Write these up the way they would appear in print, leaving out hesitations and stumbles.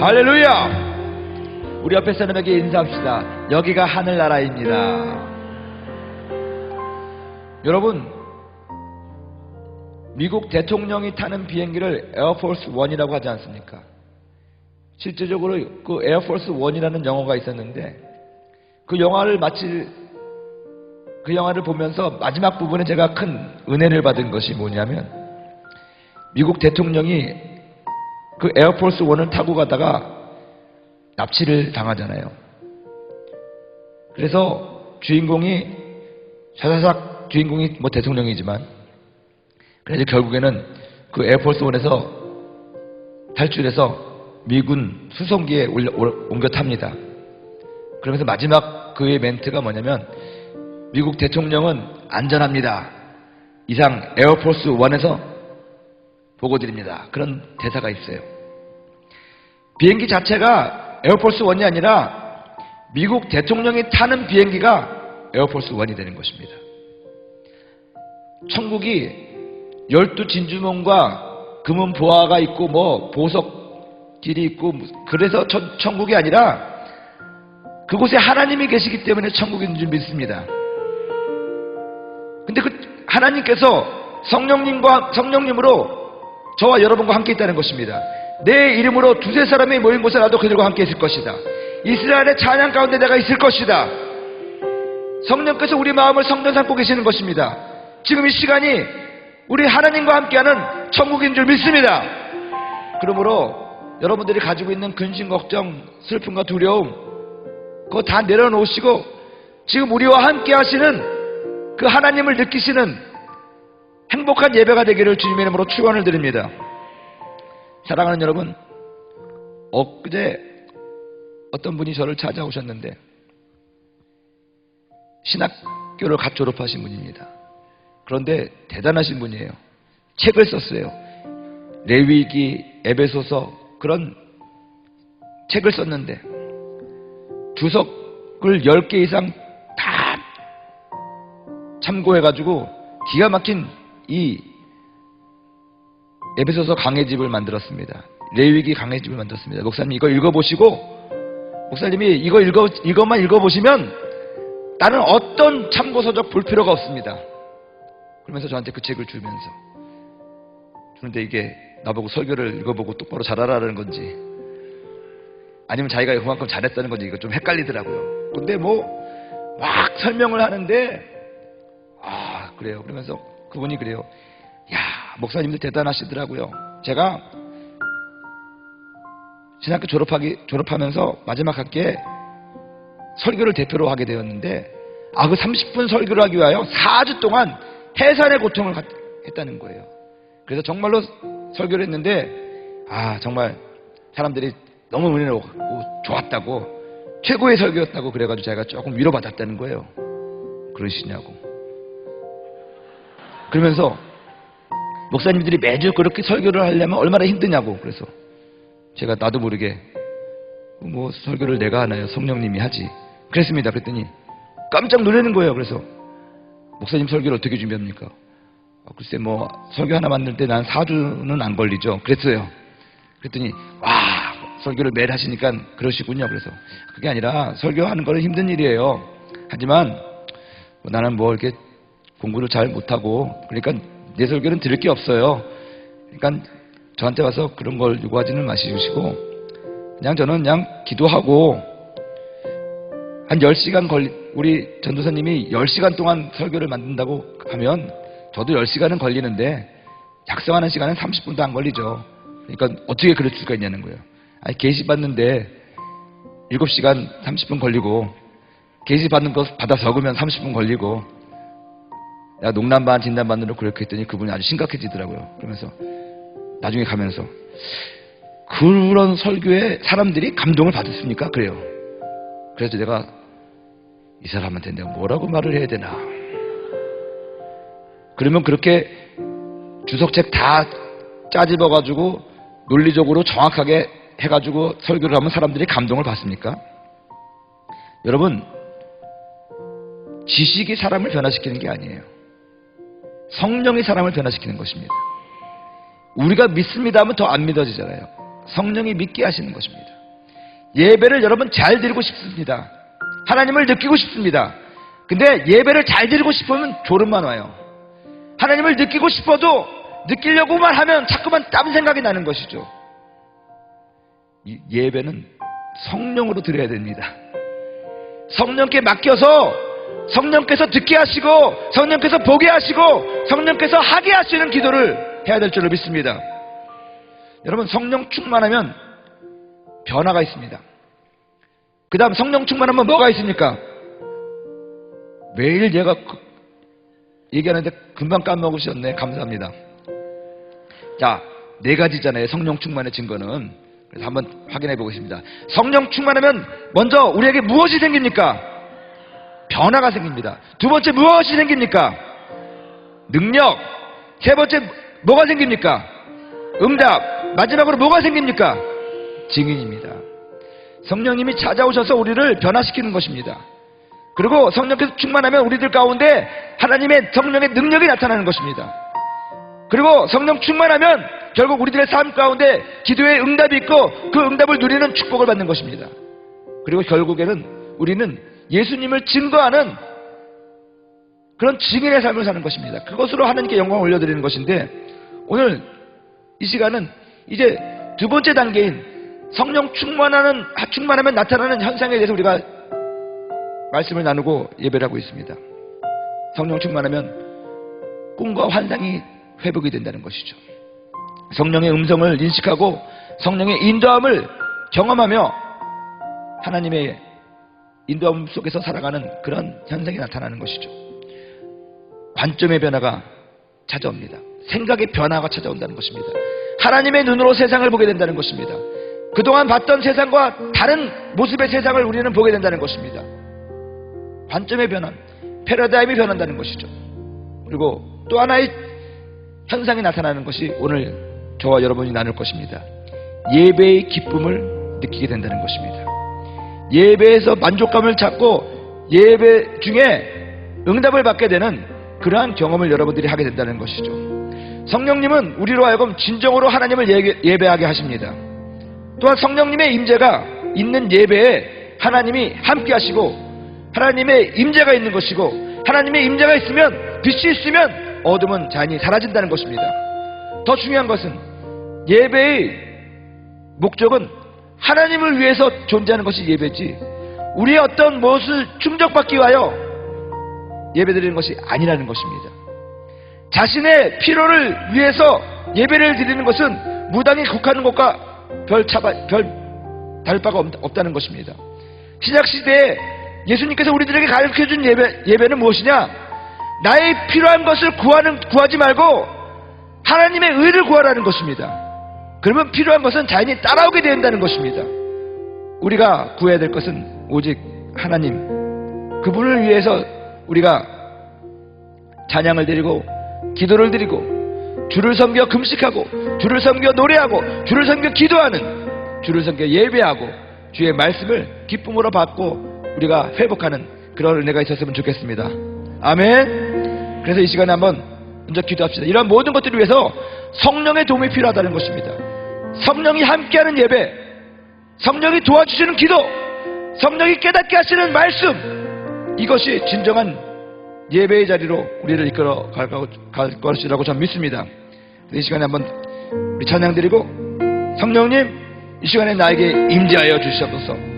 할렐루야! 우리 옆에 사람에게 인사합시다. 여기가 하늘나라입니다. 여러분, 미국 대통령이 타는 비행기를 에어포스 원이라고 하지 않습니까? 실제적으로 그 에어포스 원이라는 영화가 있었는데, 그 영화를 보면서 마지막 부분에 제가 큰 은혜를 받은 것이 뭐냐면, 미국 대통령이 그 에어포스 원을 타고 가다가 납치를 당하잖아요. 그래서 주인공이 주인공이 대통령이지만, 그래서 결국에는 그 에어포스 원에서 탈출해서 미군 수송기에 옮겨 탑니다. 그러면서 마지막 그의 멘트가 뭐냐면, 미국 대통령은 안전합니다. 이상 에어포스 원에서 보고드립니다. 그런 대사가 있어요. 비행기 자체가 에어포스 원이 아니라 미국 대통령이 타는 비행기가 에어포스 원이 되는 것입니다. 천국이 12진주문과 금은 보화가 있고 보석길이 있고, 그래서 천국이 아니라 그곳에 하나님이 계시기 때문에 천국인 줄 믿습니다. 근데 그 하나님께서 성령님으로 저와 여러분과 함께 있다는 것입니다. 내 이름으로 두세 사람이 모인 곳에 나도 그들과 함께 있을 것이다. 이스라엘의 찬양 가운데 내가 있을 것이다. 성령께서 우리 마음을 성전 삼고 계시는 것입니다. 지금 이 시간이 우리 하나님과 함께하는 천국인 줄 믿습니다. 그러므로 여러분들이 가지고 있는 근심, 걱정, 슬픔과 두려움, 그거 다 내려놓으시고 지금 우리와 함께 하시는 그 하나님을 느끼시는 행복한 예배가 되기를 주님의 이름으로 축원을 드립니다. 사랑하는 여러분, 엊그제 어떤 분이 저를 찾아오셨는데 신학교를 갓 졸업하신 분입니다. 그런데 대단하신 분이에요. 책을 썼어요. 레위기, 에베소서, 그런 책을 썼는데 주석을 10개 이상 다 참고해가지고 기가 막힌 이 에베소서 강해집을 만들었습니다. 레위기 강해집을 만들었습니다. 목사님 이거 읽어보시고, 목사님이 이것만 읽어보시면 다른 어떤 참고서적 볼 필요가 없습니다. 그러면서 저한테 그 책을 주면서, 그런데 이게 나보고 설교를 읽어보고 똑바로 잘하라는 건지 아니면 자기가 그만큼 잘했다는 건지 이거 좀 헷갈리더라고요. 근데 막 설명을 하는데 그래요. 그러면서 그분이 그래요. 야, 목사님들 대단하시더라고요. 제가 신학교 졸업하면서 마지막 학기에 설교를 대표로 하게 되었는데, 그 30분 설교를 하기 위하여 4주 동안 해산의 고통을 했다는 거예요. 그래서 정말로 설교를 했는데, 정말 사람들이 너무 은혜로 좋았다고, 최고의 설교였다고 그래가지고 제가 조금 위로받았다는 거예요. 그러시냐고. 그러면서 목사님들이 매주 그렇게 설교를 하려면 얼마나 힘드냐고. 그래서 제가 나도 모르게 설교를 내가 하나요? 성령님이 하지. 그랬습니다. 그랬더니 깜짝 놀라는 거예요. 그래서 목사님 설교를 어떻게 준비합니까? 글쎄 설교 하나 만들 때 난 4주는 안 걸리죠. 그랬어요. 그랬더니 설교를 매일 하시니까 그러시군요. 그래서 그게 아니라 설교하는 거는 힘든 일이에요. 하지만 나는 이렇게 공부를 잘 못하고, 그러니까 내 설교는 들을 게 없어요. 그러니까 저한테 와서 그런 걸 요구하지는 마시시고, 저는 기도하고 한 10시간 우리 전도사님이 10시간 동안 설교를 만든다고 하면 저도 10시간은 걸리는데 작성하는 시간은 30분도 안 걸리죠. 그러니까 어떻게 그럴 수가 있냐는 거예요. 게시 받는데 7시간 30분 걸리고, 게시 받는 거 받아 적으면 30분 걸리고, 농담반 진담반으로 그렇게 했더니 그분이 아주 심각해지더라고요. 그러면서 나중에 가면서, 그런 설교에 사람들이 감동을 받았습니까? 그래요. 그래서 내가 이 사람한테 내가 뭐라고 말을 해야 되나. 그러면 그렇게 주석책 다 짜집어가지고 논리적으로 정확하게 해가지고 설교를 하면 사람들이 감동을 받습니까? 여러분, 지식이 사람을 변화시키는 게 아니에요. 성령이 사람을 변화시키는 것입니다. 우리가 믿습니다 하면 더 안 믿어지잖아요. 성령이 믿게 하시는 것입니다. 예배를 여러분 잘 드리고 싶습니다. 하나님을 느끼고 싶습니다. 근데 예배를 잘 드리고 싶으면 졸음만 와요. 하나님을 느끼고 싶어도 느끼려고만 하면 자꾸만 딴 생각이 나는 것이죠. 이 예배는 성령으로 드려야 됩니다. 성령께 맡겨서 성령께서 듣게 하시고 성령께서 보게 하시고 성령께서 하게 하시는 기도를 해야 될 줄로 믿습니다. 여러분, 성령 충만하면 변화가 있습니다. 그 다음 성령 충만하면 뭐가 있습니까? 매일 얘가 얘기하는데 금방 까먹으셨네. 감사합니다. 자, 4가지잖아요. 성령 충만의 증거는. 그래서 한번 확인해 보겠습니다. 성령 충만하면 먼저 우리에게 무엇이 생깁니까? 변화가 생깁니다. 두 번째 무엇이 생깁니까? 능력. 세 번째 뭐가 생깁니까? 응답. 마지막으로 뭐가 생깁니까? 증인입니다. 성령님이 찾아오셔서 우리를 변화시키는 것입니다. 그리고 성령께서 충만하면 우리들 가운데 하나님의 성령의 능력이 나타나는 것입니다. 그리고 성령 충만하면 결국 우리들의 삶 가운데 기도의 응답이 있고 그 응답을 누리는 축복을 받는 것입니다. 그리고 결국에는 우리는 예수님을 증거하는 그런 증인의 삶을 사는 것입니다. 그것으로 하나님께 영광을 올려드리는 것인데, 오늘 이 시간은 이제 두 번째 단계인 성령 충만하면 나타나는 현상에 대해서 우리가 말씀을 나누고 예배를 하고 있습니다. 성령 충만하면 꿈과 환상이 회복이 된다는 것이죠. 성령의 음성을 인식하고 성령의 인도함을 경험하며 하나님의 인도함 속에서 살아가는 그런 현상이 나타나는 것이죠. 관점의 변화가 찾아옵니다. 생각의 변화가 찾아온다는 것입니다. 하나님의 눈으로 세상을 보게 된다는 것입니다. 그동안 봤던 세상과 다른 모습의 세상을 우리는 보게 된다는 것입니다. 관점의 변화, 패러다임이 변한다는 것이죠. 그리고 또 하나의 현상이 나타나는 것이 오늘 저와 여러분이 나눌 것입니다. 예배의 기쁨을 느끼게 된다는 것입니다. 예배에서 만족감을 찾고 예배 중에 응답을 받게 되는 그러한 경험을 여러분들이 하게 된다는 것이죠. 성령님은 우리로 하여금 진정으로 하나님을 예배하게 하십니다. 또한 성령님의 임재가 있는 예배에 하나님이 함께 하시고 하나님의 임재가 있는 것이고, 하나님의 임재가 있으면, 빛이 있으면 어둠은 자연히 사라진다는 것입니다. 더 중요한 것은 예배의 목적은 하나님을 위해서 존재하는 것이 예배지, 우리의 어떤 무엇을 충족받기 위하여 예배드리는 것이 아니라는 것입니다. 자신의 필요를 위해서 예배를 드리는 것은 무당이 국하는 것과 별 다를 바가 없다는 것입니다. 신약시대에 예수님께서 우리들에게 가르쳐준 예배는 무엇이냐? 나의 필요한 것을 구하지 말고 하나님의 의를 구하라는 것입니다. 그러면 필요한 것은 자연히 따라오게 된다는 것입니다. 우리가 구해야 될 것은 오직 하나님, 그분을 위해서 우리가 찬양을 드리고 기도를 드리고 주를 섬겨 금식하고 주를 섬겨 노래하고 주를 섬겨 기도하는, 주를 섬겨 예배하고 주의 말씀을 기쁨으로 받고 우리가 회복하는 그런 은혜가 있었으면 좋겠습니다. 아멘. 그래서 이 시간에 한번 먼저 기도합시다. 이러한 모든 것들을 위해서 성령의 도움이 필요하다는 것입니다. 성령이 함께하는 예배, 성령이 도와주시는 기도, 성령이 깨닫게 하시는 말씀, 이것이 진정한 예배의 자리로 우리를 이끌어 갈 것이라고 저는 믿습니다. 이 시간에 한번 우리 찬양 드리고, 성령님 이 시간에 나에게 임재하여 주시옵소서.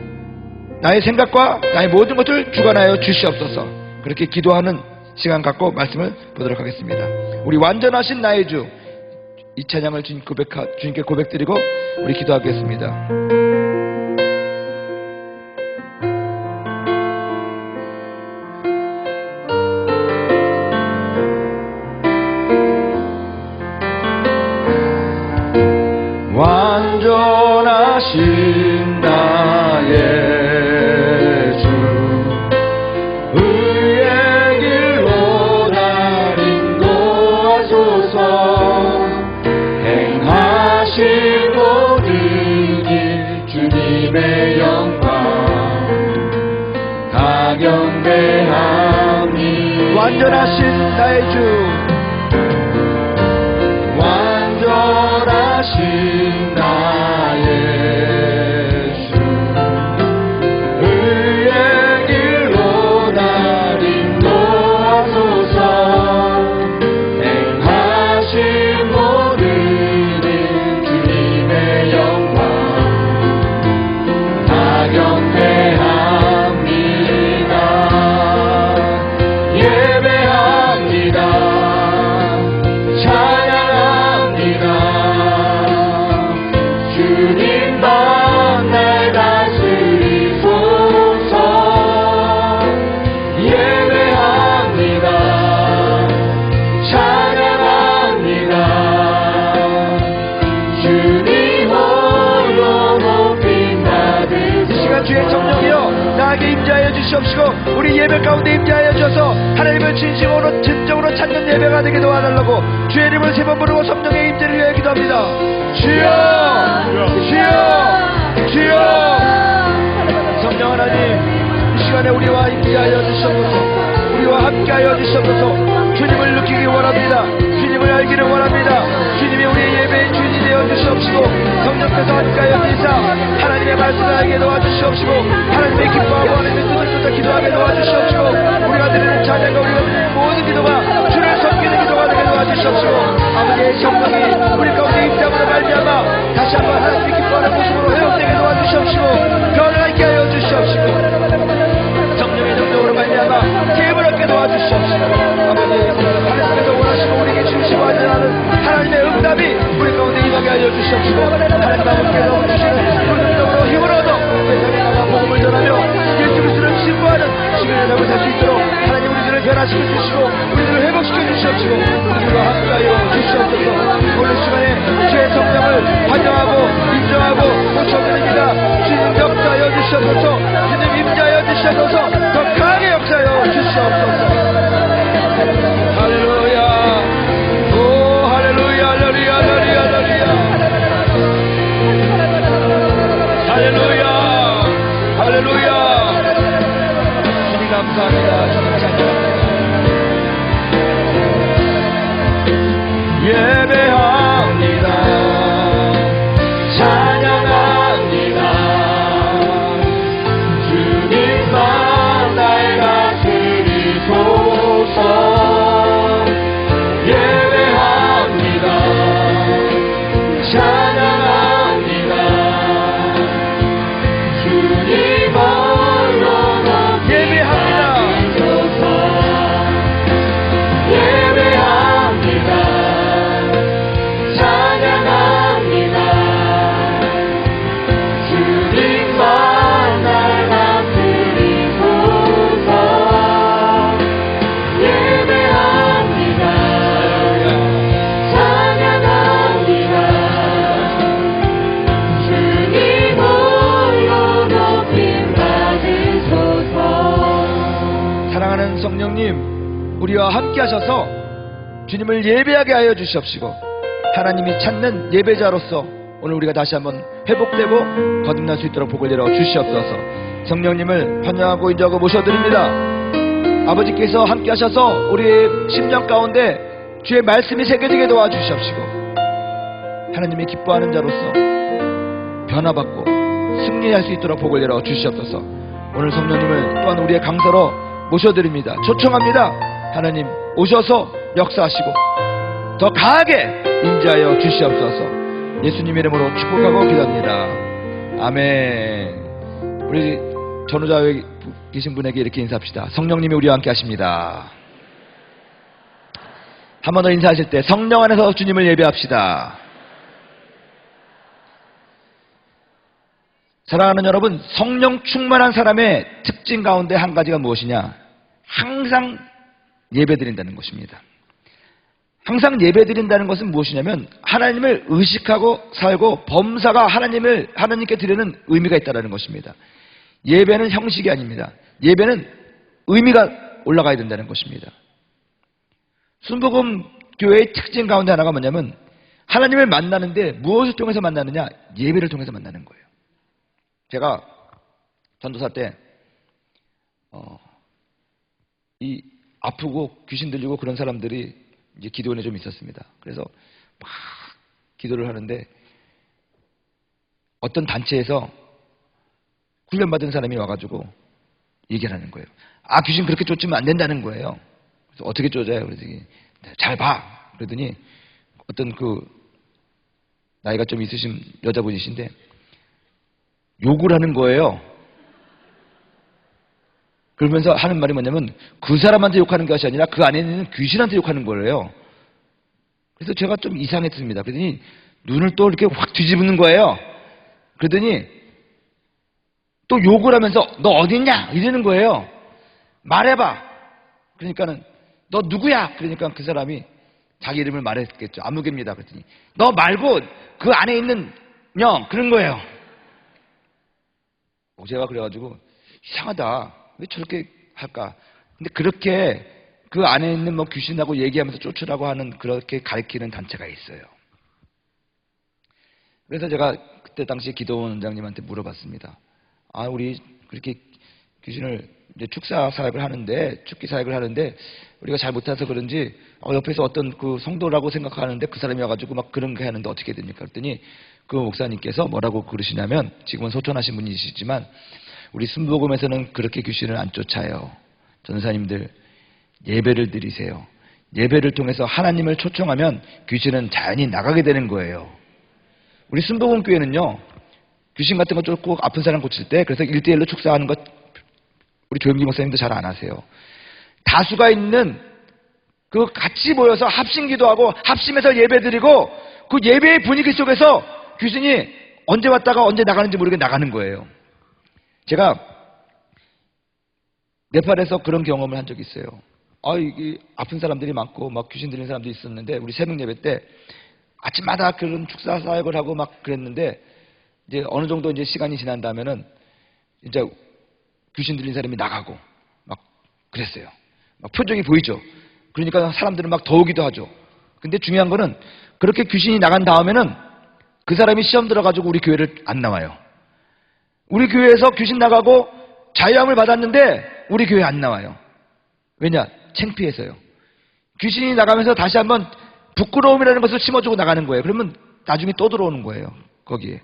나의 생각과 나의 모든 것을 주관하여 주시옵소서. 그렇게 기도하는 시간 갖고 말씀을 보도록 하겠습니다. 우리 완전하신 나의 주, 이 찬양을 주님께 고백드리고 우리 기도하겠습니다. 완전하신 나의 완전하신 나의 주, 완전하신 나의 주시옵시고 우리 예배 가운데 임재하여 주셔서 하나님을 진심으로 진정으로 찾는 예배가 되게 도와달라고 주의 이름을 세 번 부르고 성령의 임재를 위해 기도합니다. 주여 주여 주여. 성령 하나님, 이 시간에 우리와 임재하여 주시옵소서. 우리와 함께하여 주시옵소서. 주님을 느끼기 원합니다. 주님을 알기를 원합니다. 주님이 우리의 예배의 주인이 되어 주시옵시고 성령께서 함께하여 주시사 하나님의 말씀을 알게 도와주시옵시고 하나님의 기뻐하고 하나님의 뜻을 쫓아 기도하게 도와주시옵시고 우리가 드리는 찬양과 우리가 드리는 모든 기도가 주를 섬기는 기도가 되게 도와주시옵시고 아버지의 성령이 우리 가운데 임재함으로 말미암아 다시 한번 하나님의 기뻐하는 모습으로 회복되게 도와주시옵시고 변하게 하여 주시옵시고 성령의 능력으로 말미암아 기쁨을 얻게 도와주시옵시고 아버지 하나님께서 원하시고 우리에게 주시고 하는 하나님의 응답이 우리 가운데 임하게 하여 주시옵시고 하나님 아버지께서 주시는 그 능력으로 힘을 얻어 세상에 나가 복음을 전하며 예수 그리스도를 신부하는 시간을 잡을 수 있도록 하나님 우리들을 변화시켜 주시고 우리들을 회복시켜 주시옵시고 우리들과 함께하여 주시옵소서. 오늘 시간에 주의 성령을 환영하고 인정하고 모셔드립니다. 주님 역사하여 주시옵소서. 주님 임재하여 주시옵소서. 더 강하게 역사하여 주시옵소서. 할렐루야. 오 할렐루야 할렐루야 할렐루야 할렐루야 할렐루야 할렐루야. 주님 감사합니다. 주님 찬양합니다. 예배합니다. 찬양합니다. 주님만 날 다스리소서. 예배합니다. 찬양합니다. 주님 홀로 예배합니다. 예배합니다. 찬양합니다. 주님만 날 다스리소서. 예배합니다. 찬양합니다. 주님 홀로 높임 받으소서. 사랑하는 성령님, 우리와 함께 하셔서 주님을 예배하게 하여 주시옵시고 하나님이 찾는 예배자로서 오늘 우리가 다시 한번 회복되고 거듭날 수 있도록 복을 내려 주시옵소서. 성령님을 환영하고 인정하고 모셔드립니다. 아버지께서 함께 하셔서 우리의 심령 가운데 주의 말씀이 새겨지게 도와주시옵시고 하나님이 기뻐하는 자로서 변화받고 승리할 수 있도록 복을 내려 주시옵소서. 오늘 성령님을 또한 우리의 강사로 모셔드립니다. 초청합니다. 하나님 오셔서 역사하시고 더 강하게 임재하여 주시옵소서. 예수님 이름으로 축복하고 기도합니다. 아멘. 우리 전후좌우에 계신 분에게 이렇게 인사합시다. 성령님이 우리와 함께 하십니다. 한 번 더 인사하실 때 성령 안에서 주님을 예배합시다. 사랑하는 여러분, 성령 충만한 사람의 특징 가운데 한 가지가 무엇이냐? 항상 예배드린다는 것입니다. 항상 예배드린다는 것은 무엇이냐면 하나님을 의식하고 살고 범사가 하나님께 드리는 의미가 있다는 것입니다. 예배는 형식이 아닙니다. 예배는 의미가 올라가야 된다는 것입니다. 순복음 교회의 특징 가운데 하나가 뭐냐면 하나님을 만나는데 무엇을 통해서 만나느냐? 예배를 통해서 만나는 거예요. 제가 전도사 때 이 아프고 귀신 들리고 그런 사람들이 이제 기도원에 좀 있었습니다. 그래서 막 기도를 하는데 어떤 단체에서 훈련받은 사람이 와가지고 얘기를 하는 거예요. 아, 귀신 그렇게 쫓으면 안 된다는 거예요. 그래서 어떻게 쫓아요? 그러더니 잘 봐. 그러더니 어떤 그 나이가 좀 있으신 여자분이신데 욕을 하는 거예요. 그러면서 하는 말이 뭐냐면 그 사람한테 욕하는 것이 아니라 그 안에 있는 귀신한테 욕하는 거예요. 그래서 제가 좀 이상했습니다. 그러더니 눈을 또 이렇게 확 뒤집는 거예요. 그러더니 또 욕을 하면서 너 어디 있냐? 이러는 거예요. 말해봐. 그러니까는 너 누구야? 그러니까 그 사람이 자기 이름을 말했겠죠. 아무개입니다. 그랬더니 너 말고 그 안에 있는 영 그런 거예요. 제가 그래가지고 이상하다. 왜 저렇게 할까? 근데 그렇게 그 안에 있는 뭐 귀신하고 얘기하면서 쫓으라고 하는 그렇게 가르치는 단체가 있어요. 그래서 제가 그때 당시 기도원장님한테 물어봤습니다. 우리 그렇게 귀신을 이제 축사 사역을 하는데, 축기 사역을 하는데, 우리가 잘 못해서 그런지, 옆에서 어떤 그 성도라고 생각하는데 그 사람이 와가지고 막 그런 게 하는데 어떻게 됩니까? 그랬더니 그 목사님께서 뭐라고 그러시냐면, 지금은 소천하신 분이시지만, 우리 순복음에서는 그렇게 귀신을 안 쫓아요. 전사님들, 예배를 드리세요. 예배를 통해서 하나님을 초청하면 귀신은 자연히 나가게 되는 거예요. 우리 순복음 교회는요, 귀신 같은 거 쫓고 아픈 사람 고칠 때, 그래서 1대1로 축사하는 것, 우리 조영기 목사님도 잘 안 하세요. 다수가 있는 그 같이 모여서 합심 기도하고 합심해서 예배 드리고 그 예배의 분위기 속에서 귀신이 언제 왔다가 언제 나가는지 모르게 나가는 거예요. 제가 네팔에서 그런 경험을 한 적이 있어요. 이게 아픈 사람들이 많고 막 귀신 들린 사람도 있었는데, 우리 새벽 예배 때 아침마다 그런 축사 사역을 하고 막 그랬는데, 이제 어느 정도 이제 시간이 지난 다음에는 이제 귀신 들린 사람이 나가고 막 그랬어요. 막 표정이 보이죠. 그러니까 사람들은 막 더 오기도 하죠. 근데 중요한 거는 그렇게 귀신이 나간 다음에는 그 사람이 시험 들어가지고 우리 교회를 안 나와요. 우리 교회에서 귀신 나가고 자유함을 받았는데 우리 교회 안 나와요. 왜냐? 창피해서요. 귀신이 나가면서 다시 한번 부끄러움이라는 것을 심어주고 나가는 거예요. 그러면 나중에 또 들어오는 거예요. 거기에.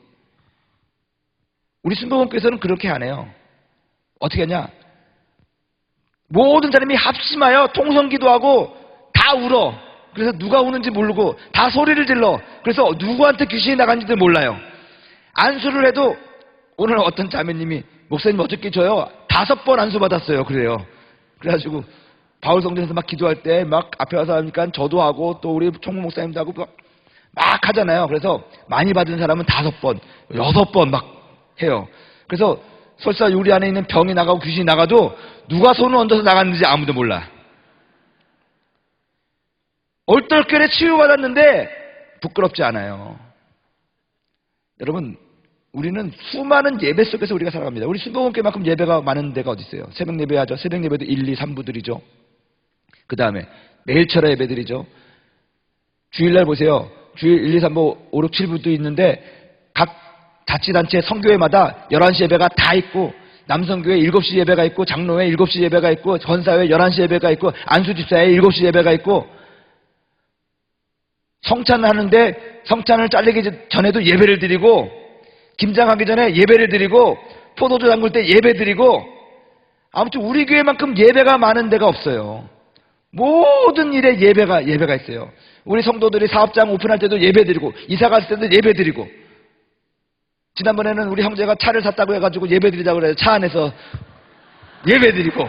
우리 순복음교회에서는 그렇게 안 해요. 어떻게 하냐? 모든 사람이 합심하여 통성기도하고 다 울어. 그래서 누가 우는지 모르고 다 소리를 질러. 그래서 누구한테 귀신이 나간지도 몰라요. 안수를 해도, 오늘 어떤 자매님이 목사님 어저께 저요 5번 안수 받았어요. 그래요. 그래가지고 바울 성전에서 막 기도할 때 막 앞에 와서 하니까 저도 하고 또 우리 총무 목사님도 하고 막 하잖아요. 그래서 많이 받은 사람은 5번, 6번 막 해요. 그래서 설사 우리 안에 있는 병이 나가고 귀신이 나가도 누가 손을 얹어서 나갔는지 아무도 몰라. 얼떨결에 치유받았는데 부끄럽지 않아요. 여러분, 우리는 수많은 예배 속에서 우리가 살아갑니다. 우리 순복음교회만큼 예배가 많은 데가 어디 있어요? 새벽 예배하죠. 새벽 예배도 1, 2, 3부들이죠. 그 다음에 매일 철야 예배드리죠. 주일날 보세요. 주일 1, 2, 3부, 5, 6, 7부도 있는데 각 자치단체 성교회마다 11시 예배가 다 있고, 남성교회 7시 예배가 있고, 장로회 7시 예배가 있고, 전사회 11시 예배가 있고, 안수집사회 7시 예배가 있고, 성찬을 하는데 성찬을 잘리기 전에도 예배를 드리고, 김장하기 전에 예배를 드리고, 포도주 담글 때 예배 드리고, 아무튼 우리 교회만큼 예배가 많은 데가 없어요. 모든 일에 예배가 있어요. 우리 성도들이 사업장 오픈할 때도 예배 드리고, 이사 갔을 때도 예배 드리고, 지난번에는 우리 형제가 차를 샀다고 해가지고 예배 드리자고 그래서 차 안에서 예배 드리고.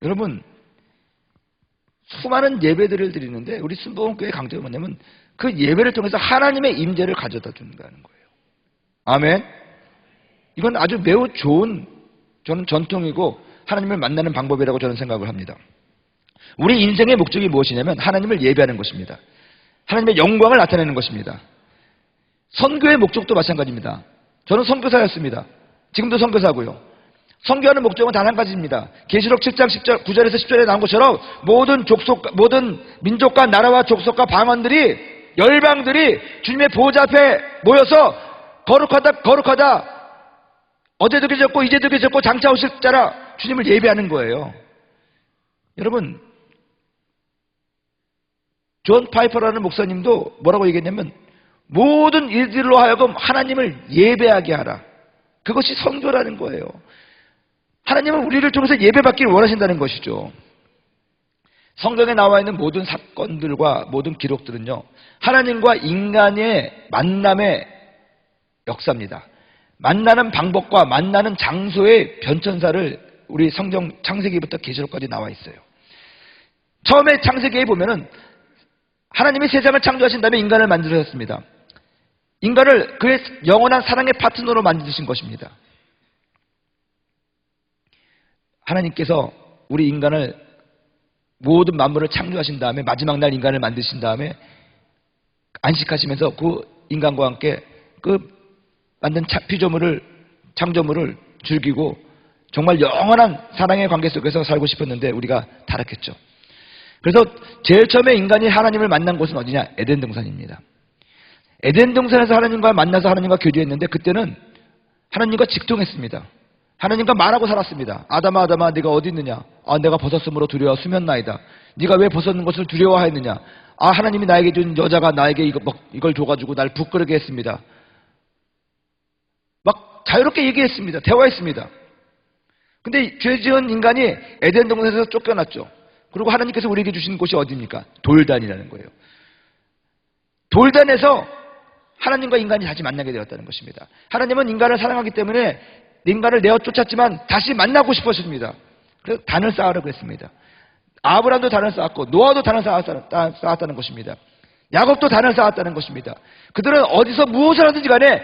여러분, 수많은 예배들을 드리는데 우리 순복음교회 강조가 뭐냐면 그 예배를 통해서 하나님의 임재를 가져다 준다는 거예요. 아멘. 이건 아주 매우 좋은, 저는 전통이고 하나님을 만나는 방법이라고 저는 생각을 합니다. 우리 인생의 목적이 무엇이냐면 하나님을 예배하는 것입니다. 하나님의 영광을 나타내는 것입니다. 선교의 목적도 마찬가지입니다. 저는 선교사였습니다. 지금도 선교사고요. 선교하는 목적은 단 한 가지입니다. 계시록 7장 10절, 9절에서 10절에 나온 것처럼 모든 민족과 나라와 족속과 방언들이, 열방들이 주님의 보호자 앞에 모여서 거룩하다, 어제도 계셨고 이제도 계셨고 장차 오실 자라 주님을 예배하는 거예요. 여러분, 존 파이퍼라는 목사님도 뭐라고 얘기했냐면, 모든 일들로 하여금 하나님을 예배하게 하라. 그것이 선교라는 거예요. 하나님은 우리를 통해서 예배받기를 원하신다는 것이죠. 성경에 나와 있는 모든 사건들과 모든 기록들은요, 하나님과 인간의 만남의 역사입니다. 만나는 방법과 만나는 장소의 변천사를 우리 성경 창세기부터 계시록까지 나와 있어요. 처음에 창세기에 보면은 하나님이 세상을 창조하신 다음에 인간을 만드셨습니다. 인간을 그의 영원한 사랑의 파트너로 만드신 것입니다. 하나님께서 우리 인간을, 모든 만물을 창조하신 다음에 마지막 날 인간을 만드신 다음에 안식하시면서 그 인간과 함께 그 만든 피조물을 창조물을 즐기고 정말 영원한 사랑의 관계 속에서 살고 싶었는데 우리가 타락했죠. 그래서 제일 처음에 인간이 하나님을 만난 곳은 어디냐? 에덴 동산입니다. 에덴 동산에서 하나님과 만나서 하나님과 교제했는데 그때는 하나님과 직통했습니다. 하나님과 말하고 살았습니다. 아담아 아담아 네가 어디 있느냐? 아 내가 벗었으므로 두려워 수면나이다. 네가 왜 벗었는 것을 두려워하였느냐? 아 하나님이 나에게 준 여자가 나에게 이걸 줘가지고 날 부끄러게 했습니다. 막 자유롭게 얘기했습니다. 대화했습니다. 근데 죄 지은 인간이 에덴 동산에서 쫓겨났죠. 그리고 하나님께서 우리에게 주신 곳이 어디입니까? 돌단이라는 거예요. 돌단에서 하나님과 인간이 다시 만나게 되었다는 것입니다. 하나님은 인간을 사랑하기 때문에 인간을 내어 쫓았지만 다시 만나고 싶으십니다. 그래서 단을 쌓으라고 했습니다. 아브라함도 단을 쌓았고 노아도 단을 쌓았다는 것입니다. 야곱도 단을 쌓았다는 것입니다. 그들은 어디서 무엇을 하든지 간에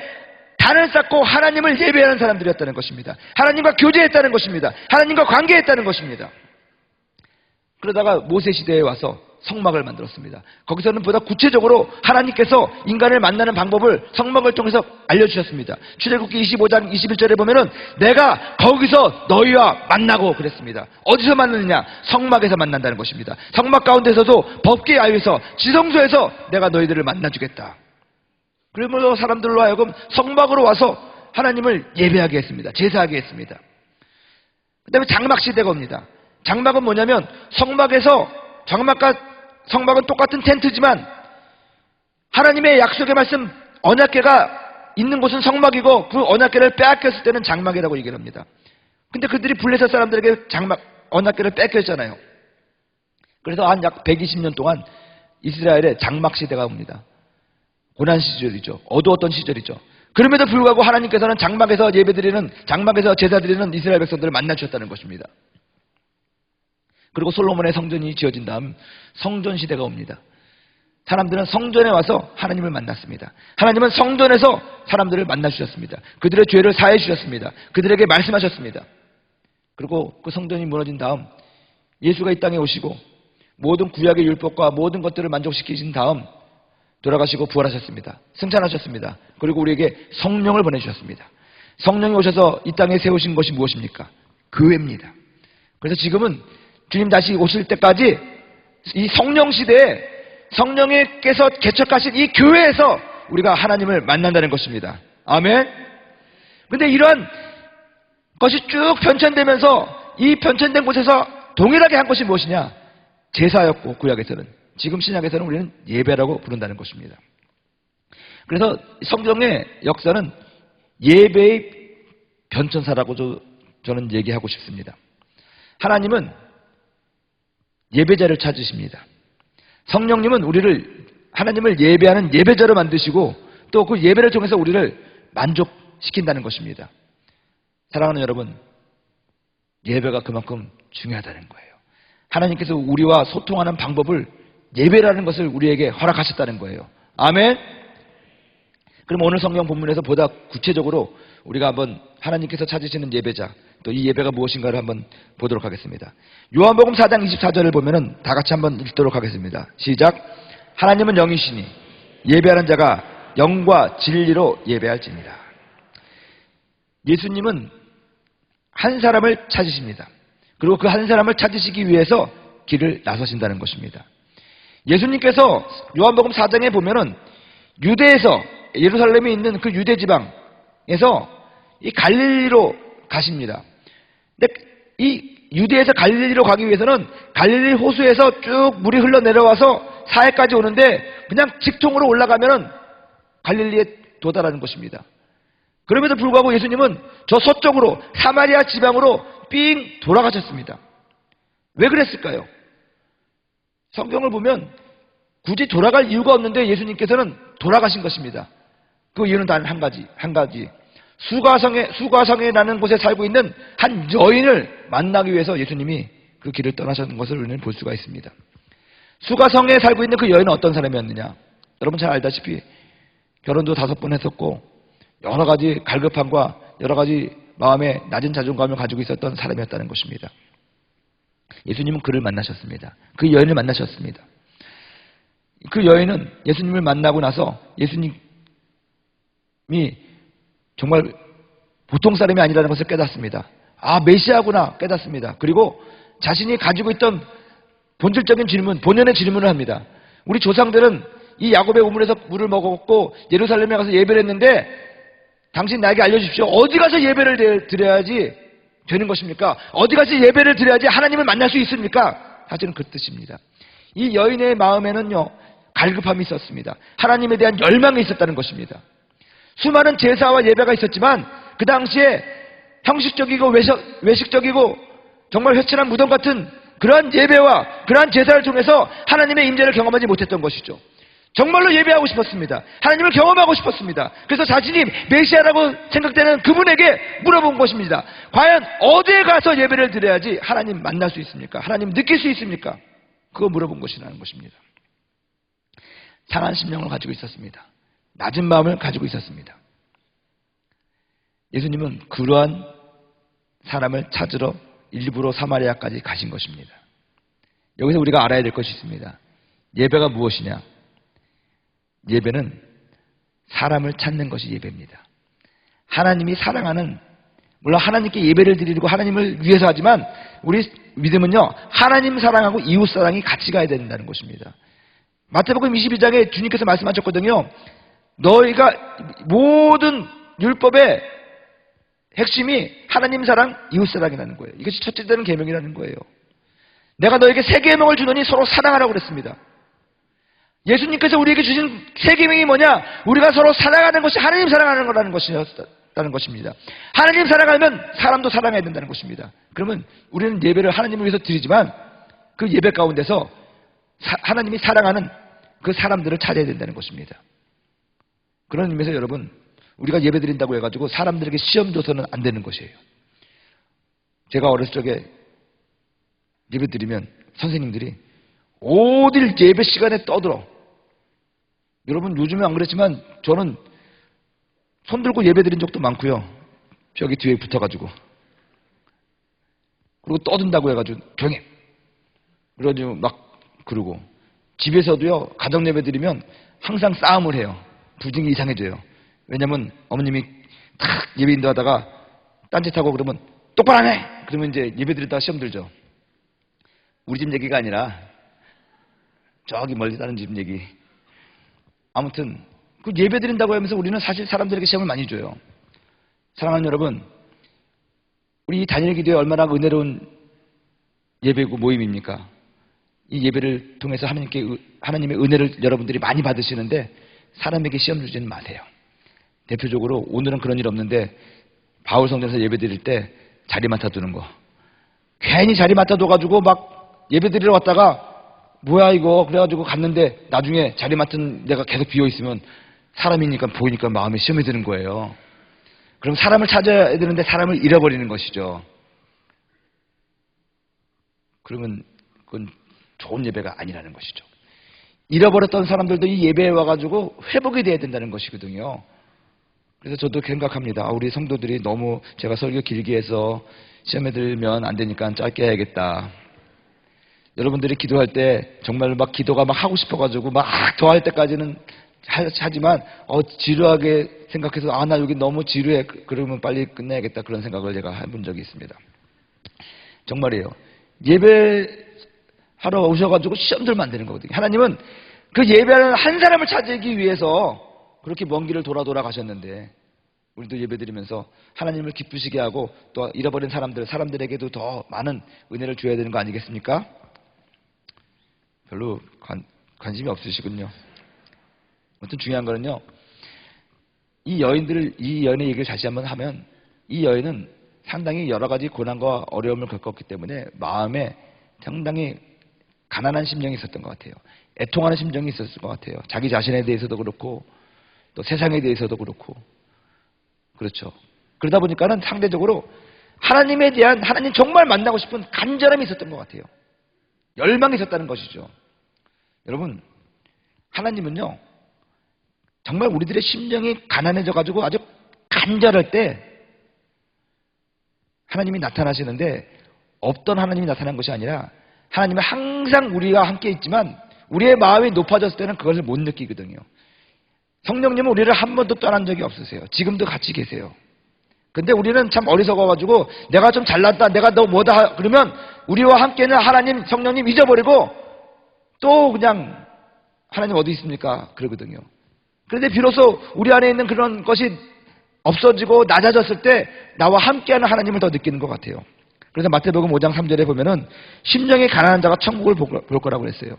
단을 쌓고 하나님을 예배하는 사람들이었다는 것입니다. 하나님과 교제했다는 것입니다. 하나님과 관계했다는 것입니다. 그러다가 모세 시대에 와서 성막을 만들었습니다. 거기서는 보다 구체적으로 하나님께서 인간을 만나는 방법을 성막을 통해서 알려주셨습니다. 출애굽기 25장 21절에 보면은 내가 거기서 너희와 만나고 그랬습니다. 어디서 만나느냐? 성막에서 만난다는 것입니다. 성막 가운데서도 법궤 아래에서 지성소에서 내가 너희들을 만나주겠다. 그러므로 사람들로 하여금 성막으로 와서 하나님을 예배하게 했습니다. 제사하게 했습니다. 그 다음에 장막 시대가 옵니다. 장막은 뭐냐면 성막에서 성막은 똑같은 텐트지만 하나님의 약속의 말씀 언약궤가 있는 곳은 성막이고 그 언약궤를 빼앗겼을 때는 장막이라고 얘기를 합니다. 근데 그들이 블레셋 사람들에게 언약궤를 뺏겼잖아요. 그래서 한 약 120년 동안 이스라엘의 장막 시대가 옵니다. 고난 시절이죠. 어두웠던 시절이죠. 그럼에도 불구하고 하나님께서는 장막에서 예배드리는, 장막에서 제사드리는 이스라엘 백성들을 만나주셨다는 것입니다. 그리고 솔로몬의 성전이 지어진 다음 성전 시대가 옵니다. 사람들은 성전에 와서 하나님을 만났습니다. 하나님은 성전에서 사람들을 만나주셨습니다. 그들의 죄를 사해 주셨습니다. 그들에게 말씀하셨습니다. 그리고 그 성전이 무너진 다음 예수가 이 땅에 오시고 모든 구약의 율법과 모든 것들을 만족시키신 다음 돌아가시고 부활하셨습니다. 승천하셨습니다. 그리고 우리에게 성령을 보내주셨습니다. 성령이 오셔서 이 땅에 세우신 것이 무엇입니까? 교회입니다. 그래서 지금은 주님 다시 오실 때까지 이 성령 시대에 성령께서 개척하신 이 교회에서 우리가 하나님을 만난다는 것입니다. 아멘. 근데 이러한 것이 쭉 변천되면서 이 변천된 곳에서 동일하게 한 것이 무엇이냐? 제사였고 구약에서는, 지금 신약에서는 우리는 예배라고 부른다는 것입니다. 그래서 성경의 역사는 예배의 변천사라고 저는 얘기하고 싶습니다. 하나님은 예배자를 찾으십니다. 성령님은 하나님을 예배하는 예배자로 만드시고 또 그 예배를 통해서 우리를 만족시킨다는 것입니다. 사랑하는 여러분, 예배가 그만큼 중요하다는 거예요. 하나님께서 우리와 소통하는 방법을 예배라는 것을 우리에게 허락하셨다는 거예요. 아멘. 그럼 오늘 성경 본문에서 보다 구체적으로 우리가 한번 하나님께서 찾으시는 예배자, 또 이 예배가 무엇인가를 한번 보도록 하겠습니다. 요한복음 4장 24절을 보면은 다 같이 한번 읽도록 하겠습니다. 시작. 하나님은 영이시니 예배하는 자가 영과 진리로 예배할지니라. 예수님은 한 사람을 찾으십니다. 그리고 그 한 사람을 찾으시기 위해서 길을 나서신다는 것입니다. 예수님께서 요한복음 4장에 보면은 유대에서, 예루살렘에 있는 그 유대 지방에서 이 갈릴리로 가십니다. 근데 이 유대에서 갈릴리로 가기 위해서는 갈릴리 호수에서 쭉 물이 흘러내려와서 사해까지 오는데 그냥 직통으로 올라가면은 갈릴리에 도달하는 것입니다. 그럼에도 불구하고 예수님은 저 서쪽으로 사마리아 지방으로 삥 돌아가셨습니다. 왜 그랬을까요? 성경을 보면 굳이 돌아갈 이유가 없는데 예수님께서는 돌아가신 것입니다. 그 이유는 단 한 가지. 수가성에라는 곳에 살고 있는 한 여인을 만나기 위해서 예수님이 그 길을 떠나셨던 것을 우리는 볼 수가 있습니다. 수가성에 살고 있는 그 여인은 어떤 사람이었느냐? 여러분 잘 알다시피 결혼도 5번 했었고 여러 가지 갈급함과 여러 가지 마음의 낮은 자존감을 가지고 있었던 사람이었다는 것입니다. 예수님은 그를 만나셨습니다. 그 여인을 만나셨습니다. 그 여인은 예수님을 만나고 나서 예수님이 정말 보통 사람이 아니라는 것을 깨닫습니다. 아, 메시아구나 깨닫습니다. 그리고 자신이 가지고 있던 본질적인 질문, 본연의 질문을 합니다. 우리 조상들은 이 야곱의 우물에서 물을 먹었고 예루살렘에 가서 예배를 했는데 당신 나에게 알려주십시오. 어디 가서 예배를 드려야지 되는 것입니까? 어디 가서 예배를 드려야지 하나님을 만날 수 있습니까? 사실은 그 뜻입니다. 이 여인의 마음에는요, 갈급함이 있었습니다. 하나님에 대한 열망이 있었다는 것입니다. 수많은 제사와 예배가 있었지만 그 당시에 형식적이고 외식적이고 정말 회칠한 무덤 같은 그러한 예배와 그러한 제사를 통해서 하나님의 임재를 경험하지 못했던 것이죠. 정말로 예배하고 싶었습니다. 하나님을 경험하고 싶었습니다. 그래서 자신이 메시아라고 생각되는 그분에게 물어본 것입니다. 과연 어디에 가서 예배를 드려야지 하나님 만날 수 있습니까? 하나님 느낄 수 있습니까? 그거 물어본 것이라는 것입니다. 상한 심령을 가지고 있었습니다. 낮은 마음을 가지고 있었습니다. 예수님은 그러한 사람을 찾으러 일부러 사마리아까지 가신 것입니다. 여기서 우리가 알아야 될 것이 있습니다. 예배가 무엇이냐? 예배는 사람을 찾는 것이 예배입니다. 하나님이 사랑하는, 물론 하나님께 예배를 드리고 하나님을 위해서 하지만 우리 믿음은요, 하나님 사랑하고 이웃 사랑이 같이 가야 된다는 것입니다. 마태복음 22장에 주님께서 말씀하셨거든요. 너희가 모든 율법의 핵심이 하나님 사랑, 이웃 사랑이라는 거예요. 이것이 첫째 되는 계명이라는 거예요. 내가 너에게 세 계명을 주노니 서로 사랑하라고 그랬습니다. 예수님께서 우리에게 주신 세 계명이 뭐냐? 우리가 서로 사랑하는 것이 하나님 사랑하는 거라는 것이었다는 것입니다. 하나님 사랑하면 사람도 사랑해야 된다는 것입니다. 그러면 우리는 예배를 하나님을 위해서 드리지만 그 예배 가운데서 하나님이 사랑하는 그 사람들을 찾아야 된다는 것입니다. 그런 의미에서 여러분, 우리가 예배 드린다고 해가지고 사람들에게 시험 줘서는 안 되는 것이에요. 제가 어렸을 적에 예배 드리면 선생님들이 어딜 예배 시간에 떠들어. 여러분, 요즘에 안 그랬지만 저는 손 들고 예배 드린 적도 많고요. 저기 뒤에 붙어가지고. 그리고 떠든다고 해가지고 조용히. 그러지 막 그러고. 집에서도요, 가정 예배 드리면 항상 싸움을 해요. 부증이 이상해져요. 왜냐면 어머님이 탁 예배 인도하다가 딴짓하고 그러면 똑바로 안 해! 그러면 이제 예배 드리다가 시험 들죠. 우리 집 얘기가 아니라 저기 멀리 다른 집 얘기. 아무튼 그 예배 드린다고 하면서 우리는 사실 사람들에게 시험을 많이 줘요. 사랑하는 여러분, 우리 이 단일 기도에 얼마나 은혜로운 예배고 모임입니까? 이 예배를 통해서 하나님의 은혜를 여러분들이 많이 받으시는데 사람에게 시험 주지는 마세요. 대표적으로 오늘은 그런 일 없는데 바울 성전에서 예배 드릴 때 자리 맡아두는 거. 괜히 자리 맡아둬가지고 막 예배 드리러 왔다가 뭐야 이거 그래가지고 갔는데 나중에 자리 맡은 데가 계속 비어있으면 사람이니까 보이니까 마음에 시험이 드는 거예요. 그럼 사람을 찾아야 되는데 사람을 잃어버리는 것이죠. 그러면 그건 좋은 예배가 아니라는 것이죠. 잃어버렸던 사람들도 이 예배에 와가지고 회복이 돼야 된다는 것이거든요. 그래서 저도 생각합니다. 우리 성도들이 너무 제가 설교 길게 해서 시험에 들면 안 되니까 짧게 해야겠다. 여러분들이 기도할 때 정말 막 기도가 막 하고 싶어가지고 막 더 할 때까지는 하지만 지루하게 생각해서 나 여기 너무 지루해. 그러면 빨리 끝내야겠다. 그런 생각을 제가 해본 적이 있습니다. 정말이에요. 예배하러 오셔가지고 시험 들면 안 되는 거거든요. 하나님은 그 예배하는 한 사람을 찾기 위해서 그렇게 먼 길을 돌아 가셨는데 우리도 예배드리면서 하나님을 기쁘시게 하고 또 잃어버린 사람들에게도 더 많은 은혜를 줘야 되는 거 아니겠습니까? 별로 관심이 없으시군요. 아무튼 중요한 거는요, 이 여인의 얘기를 다시 한번 하면 이 여인은 상당히 여러 가지 고난과 어려움을 겪었기 때문에 마음에 상당히 가난한 심정이 있었던 것 같아요. 애통하는 심정이 있었을 것 같아요. 자기 자신에 대해서도 그렇고 또 세상에 대해서도 그렇고. 그렇죠. 그러다 보니까는 상대적으로 하나님에 대한, 하나님 정말 만나고 싶은 간절함이 있었던 것 같아요. 열망이 있었다는 것이죠. 여러분, 하나님은요, 정말 우리들의 심정이 가난해져가지고 아주 간절할 때 하나님이 나타나시는데, 없던 하나님이 나타난 것이 아니라 하나님은 항상 우리와 함께 있지만 우리의 마음이 높아졌을 때는 그것을 못 느끼거든요. 성령님은 우리를 한 번도 떠난 적이 없으세요. 지금도 같이 계세요. 근데 우리는 참 어리석어가지고 내가 좀 잘났다, 내가 너 뭐다 그러면 우리와 함께는 하나님, 성령님 잊어버리고 또 그냥 하나님 어디 있습니까? 그러거든요. 그런데 비로소 우리 안에 있는 그런 것이 없어지고 낮아졌을 때 나와 함께하는 하나님을 더 느끼는 것 같아요. 그래서 마태복음 5장 3절에 보면은 심령이 가난한 자가 천국을 볼 거라고 그랬어요.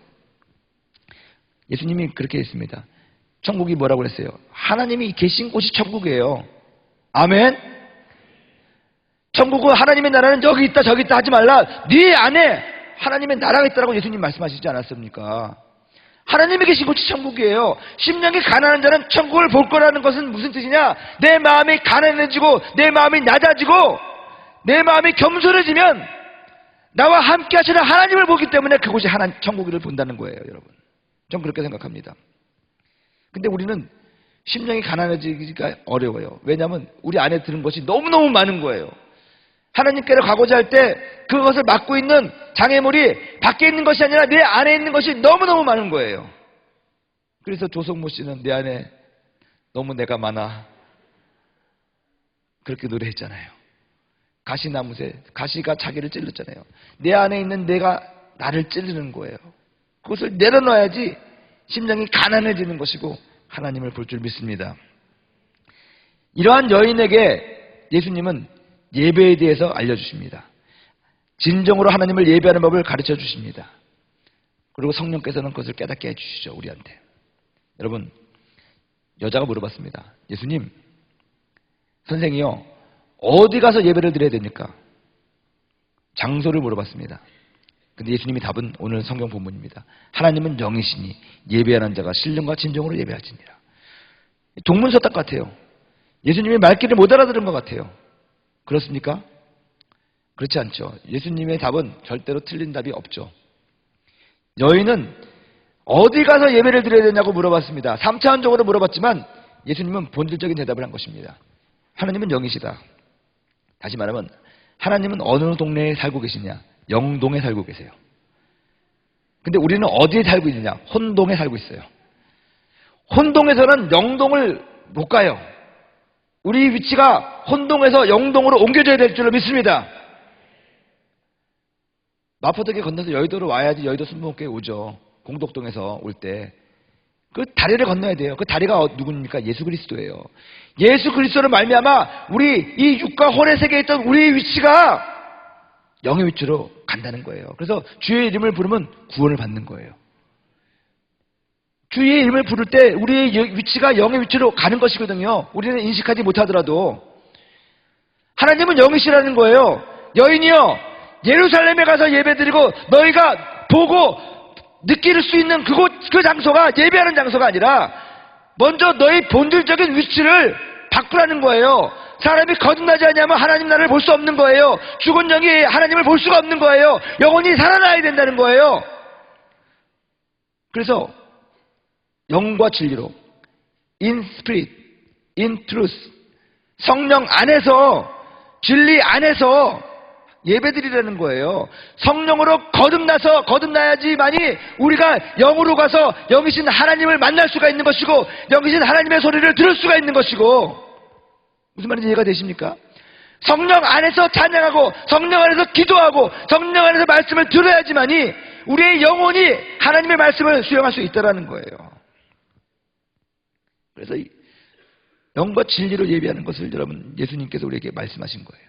예수님이 그렇게 했습니다. 천국이 뭐라고 그랬어요? 하나님이 계신 곳이 천국이에요. 아멘. 천국은 하나님의 나라는 여기 있다 저기 있다 하지 말라. 네 안에 하나님의 나라가 있다라고 예수님 말씀하시지 않았습니까? 하나님이 계신 곳이 천국이에요. 심령이 가난한 자는 천국을 볼 거라는 것은 무슨 뜻이냐? 내 마음이 가난해지고 내 마음이 낮아지고 내 마음이 겸손해지면 나와 함께 하시는 하나님을 보기 때문에 그곳이 천국을 본다는 거예요, 여러분. 전 그렇게 생각합니다. 근데 우리는 심령이 가난해지기가 어려워요. 왜냐하면 우리 안에 드는 것이 너무너무 많은 거예요. 하나님께로 가고자 할 때 그것을 막고 있는 장애물이 밖에 있는 것이 아니라 내 안에 있는 것이 너무너무 많은 거예요. 그래서 조성모 씨는 내 안에 너무 내가 많아 그렇게 노래했잖아요. 가시나무새, 가시가 자기를 찔렀잖아요. 내 안에 있는 내가 나를 찌르는 거예요. 그것을 내려놔야지 심령이 가난해지는 것이고 하나님을 볼 줄 믿습니다. 이러한 여인에게 예수님은 예배에 대해서 알려주십니다. 진정으로 하나님을 예배하는 법을 가르쳐 주십니다. 그리고 성령께서는 그것을 깨닫게 해주시죠, 우리한테. 여러분, 여자가 물어봤습니다. 예수님, 선생이요, 어디 가서 예배를 드려야 됩니까? 장소를 물어봤습니다. 근데 예수님이 답은 오늘 성경 본문입니다. 하나님은 영이시니 예배하는 자가 신령과 진정으로 예배하시니라. 동문서답 같아요. 예수님이 말귀를 못 알아들은 것 같아요. 그렇습니까? 그렇지 않죠. 예수님의 답은 절대로 틀린 답이 없죠. 여인은 어디 가서 예배를 드려야 되냐고 물어봤습니다. 3차원적으로 물어봤지만 예수님은 본질적인 대답을 한 것입니다. 하나님은 영이시다. 다시 말하면 하나님은 어느 동네에 살고 계시냐? 영동에 살고 계세요. 근데 우리는 어디에 살고 있느냐? 혼동에 살고 있어요. 혼동에서는 영동을 못 가요. 우리 위치가 혼동에서 영동으로 옮겨져야 될 줄로 믿습니다. 마포대교 건너서 여의도로 와야지 여의도 순복교에 오죠. 공덕동에서 올 때. 그 다리를 건너야 돼요. 그 다리가 누굽니까? 예수 그리스도예요. 예수 그리스도를 말미암아 우리 이 육과 혼의 세계에 있던 우리의 위치가 영의 위치로 간다는 거예요. 그래서 주의 이름을 부르면 구원을 받는 거예요. 주의 이름을 부를 때 우리의 위치가 영의 위치로 가는 것이거든요. 우리는 인식하지 못하더라도. 하나님은 영이시라는 거예요. 여인이요, 예루살렘에 가서 예배드리고 너희가 보고 느낄 수 있는 그 장소가 예배하는 장소가 아니라 먼저 너희 본질적인 위치를 바꾸라는 거예요. 사람이 거듭나지 않으면 하나님 나라를 볼 수 없는 거예요. 죽은 영이 하나님을 볼 수가 없는 거예요. 영혼이 살아나야 된다는 거예요. 그래서 영과 진리로 in spirit, in truth, 성령 안에서, 진리 안에서 예배드리라는 거예요. 성령으로 거듭나야지만이 우리가 영으로 가서 영이신 하나님을 만날 수가 있는 것이고 영이신 하나님의 소리를 들을 수가 있는 것이고. 무슨 말인지 이해가 되십니까? 성령 안에서 찬양하고 성령 안에서 기도하고 성령 안에서 말씀을 들어야지만이 우리의 영혼이 하나님의 말씀을 수용할 수 있다는 거예요. 그래서 영과 진리로 예배하는 것을 여러분 예수님께서 우리에게 말씀하신 거예요.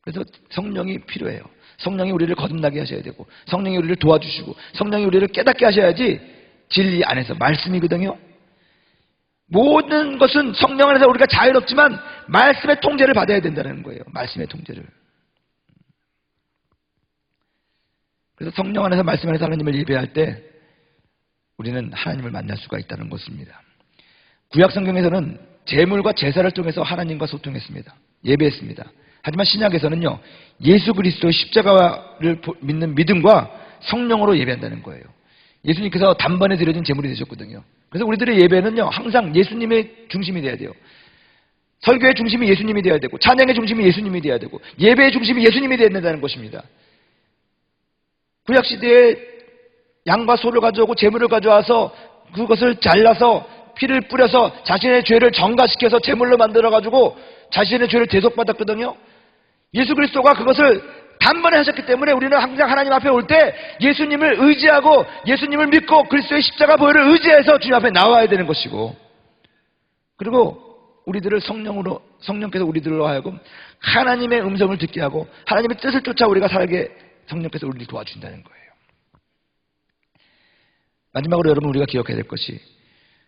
그래서 성령이 필요해요. 성령이 우리를 거듭나게 하셔야 되고 성령이 우리를 도와주시고 성령이 우리를 깨닫게 하셔야지 진리 안에서 말씀이거든요. 모든 것은 성령 안에서 우리가 자유롭지만 말씀의 통제를 받아야 된다는 거예요. 말씀의 통제를. 그래서 성령 안에서 말씀 안에서 하나님을 예배할 때 우리는 하나님을 만날 수가 있다는 것입니다. 구약 성경에서는 제물과 제사를 통해서 하나님과 소통했습니다. 예배했습니다. 하지만 신약에서는요, 예수 그리스도의 십자가를 믿는 믿음과 성령으로 예배한다는 거예요. 예수님께서 단번에 드려진 제물이 되셨거든요. 그래서 우리들의 예배는요, 항상 예수님의 중심이 돼야 돼요. 설교의 중심이 예수님이 돼야 되고, 찬양의 중심이 예수님이 돼야 되고, 예배의 중심이 예수님이 돼야 된다는 것입니다. 구약시대에 양과 소를 가져오고 제물을 가져와서 그것을 잘라서 피를 뿌려서 자신의 죄를 정가시켜서 제물로 만들어가지고 자신의 죄를 대속받았거든요. 예수 그리스도가 그것을 단번에 하셨기 때문에 우리는 항상 하나님 앞에 올 때 예수님을 의지하고 예수님을 믿고 그리스도의 십자가 보혈을 의지해서 주님 앞에 나와야 되는 것이고, 그리고 우리들을 성령께서 우리들로 하여금 하나님의 음성을 듣게 하고 하나님의 뜻을 쫓아 우리가 살게 성령께서 우리를 도와준다는 거예요. 마지막으로 여러분, 우리가 기억해야 될 것이,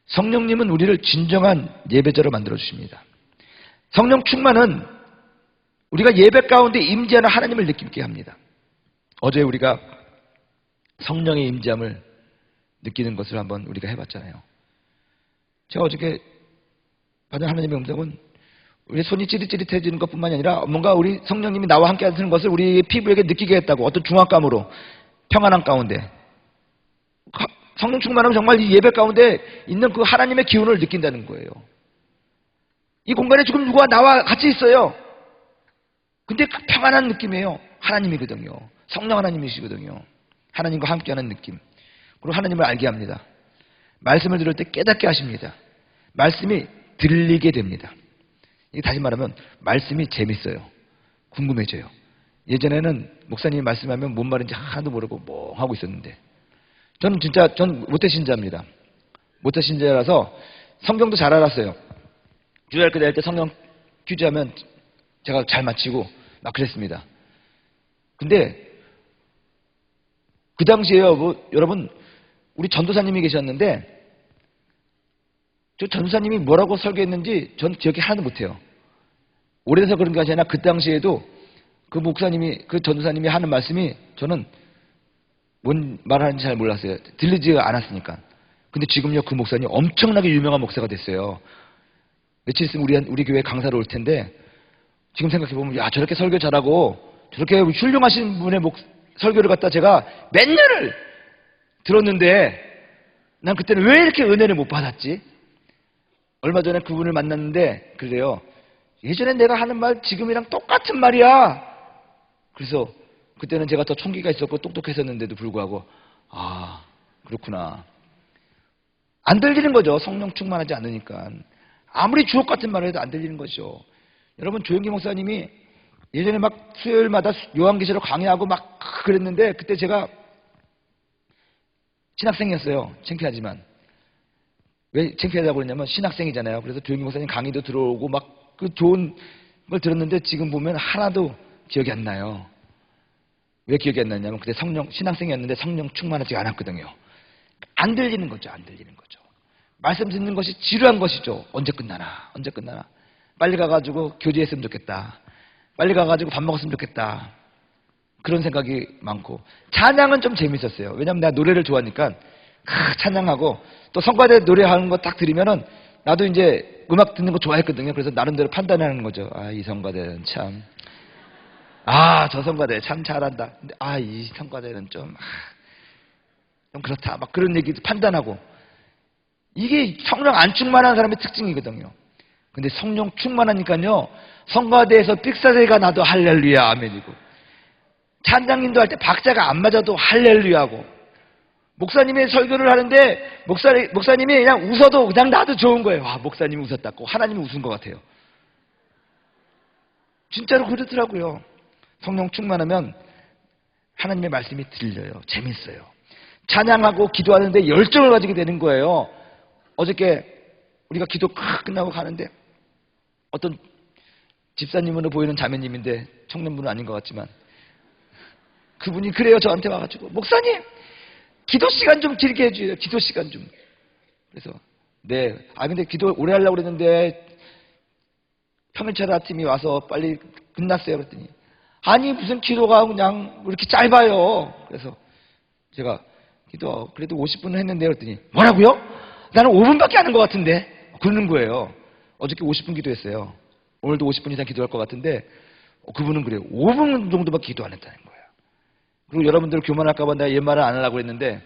성령님은 우리를 진정한 예배자로 만들어 주십니다. 성령 충만은 우리가 예배 가운데 임재하는 하나님을 느끼게 합니다. 어제 우리가 성령의 임재함을 느끼는 것을 한번 우리가 해봤잖아요. 제가 어저께 받은 하나님의 음성은 우리 손이 찌릿찌릿해지는 것뿐만이 아니라 뭔가 우리 성령님이 나와 함께 하시는 것을 우리 피부에게 느끼게 했다고, 어떤 중압감으로 평안한 가운데. 성령 충만하면 정말 이 예배 가운데 있는 그 하나님의 기운을 느낀다는 거예요. 이 공간에 지금 누가 나와 같이 있어요. 근데 그 평안한 느낌이에요. 하나님이거든요. 성령 하나님이시거든요. 하나님과 함께하는 느낌. 그리고 하나님을 알게 합니다. 말씀을 들을 때 깨닫게 하십니다. 말씀이 들리게 됩니다. 이게 다시 말하면 말씀이 재밌어요. 궁금해져요. 예전에는 목사님이 말씀하면 뭔 말인지 하나도 모르고 뭐 하고 있었는데, 전 모태신자입니다. 모태신자라서 성경도 잘 알았어요. 주일학교 다닐 때 성경 퀴즈하면 제가 잘 맞히고 막 그랬습니다. 근데 그 당시에요, 여러분, 우리 전도사님이 계셨는데, 저 전도사님이 뭐라고 설교했는지 전 기억이 하나도 못해요. 오래돼서 그런 게 아니라 그 당시에도 그 목사님이, 그 전도사님이 하는 말씀이 저는 뭔 말하는지 잘 몰랐어요. 들리지가 않았으니까. 근데 지금요, 그 목사님 엄청나게 유명한 목사가 됐어요. 며칠 있으면 우리 교회 강사로 올 텐데, 지금 생각해보면, 야, 저렇게 설교 잘하고 저렇게 훌륭하신 분의 설교를 갖다 제가 몇 년을 들었는데 난 그때는 왜 이렇게 은혜를 못 받았지? 얼마 전에 그분을 만났는데 그래요. 예전에 내가 하는 말 지금이랑 똑같은 말이야. 그래서 그때는 제가 더 총기가 있었고 똑똑했었는데도 불구하고, 아, 그렇구나. 안 들리는 거죠. 성령 충만하지 않으니까. 아무리 주옥 같은 말을 해도 안 들리는 거죠. 여러분, 조영기 목사님이 예전에 막 수요일마다 요한계시록 강의하고 막 그랬는데, 그때 제가 신학생이었어요. 창피하지만. 왜 창피하다고 그랬냐면 신학생이잖아요. 그래서 조영기 목사님 강의도 들어오고 막 그 좋은 걸 들었는데 지금 보면 하나도 기억이 안 나요. 왜 기억이 안 나냐면 그때 신학생이었는데 성령 충만하지 않았거든요. 안 들리는 거죠. 안 들리는 거죠. 말씀 듣는 것이 지루한 것이죠. 언제 끝나나. 언제 끝나나. 빨리 가가지고 교제했으면 좋겠다. 빨리 가가지고 밥 먹었으면 좋겠다. 그런 생각이 많고, 찬양은 좀 재밌었어요. 왜냐면 내가 노래를 좋아하니까 찬양하고, 또 성가대 노래하는 거 딱 들으면은 나도 이제 음악 듣는 거 좋아했거든요. 그래서 나름대로 판단하는 거죠. 아, 이 성가대는 참, 저 성가대 참 잘한다. 근데 이 성가대는 좀 그렇다. 막 그런 얘기도 판단하고. 이게 성령 안 충만한 사람의 특징이거든요. 근데 성령 충만하니까요, 성가대에서 삑사리가 나도 할렐루야 아멘이고, 찬장님도 할 때 박자가 안 맞아도 할렐루야고, 목사님이 설교를 하는데 목사님이 그냥 웃어도 그냥 나도 좋은 거예요. 와, 목사님이 웃었다고 하나님이 웃은 것 같아요. 진짜로 그렇더라고요. 성령 충만하면 하나님의 말씀이 들려요. 재밌어요. 찬양하고 기도하는데 열정을 가지게 되는 거예요. 어저께 우리가 기도 끝나고 가는데 어떤 집사님으로 보이는 자매님인데 청년분은 아닌 것 같지만, 그분이 그래요. 저한테 와가지고, 목사님 기도 시간 좀 길게 해줘요. 기도 시간 좀. 그래서 네. 근데 기도 오래 하려고 그랬는데 평일차라 팀이 와서 빨리 끝났어요. 그랬더니, 아니 무슨 기도가 그냥 이렇게 짧아요. 그래서 제가 기도 그래도 50분을 했는데 그랬더니, 뭐라고요? 나는 5분밖에 안 한 것 같은데. 그러는 거예요. 어저께 50분 기도했어요. 오늘도 50분 이상 기도할 것 같은데, 그분은 그래요. 5분 정도밖에 기도 안 했다는 거예요. 그리고 여러분들 교만할까봐 내가 옛 말을 안 하려고 했는데,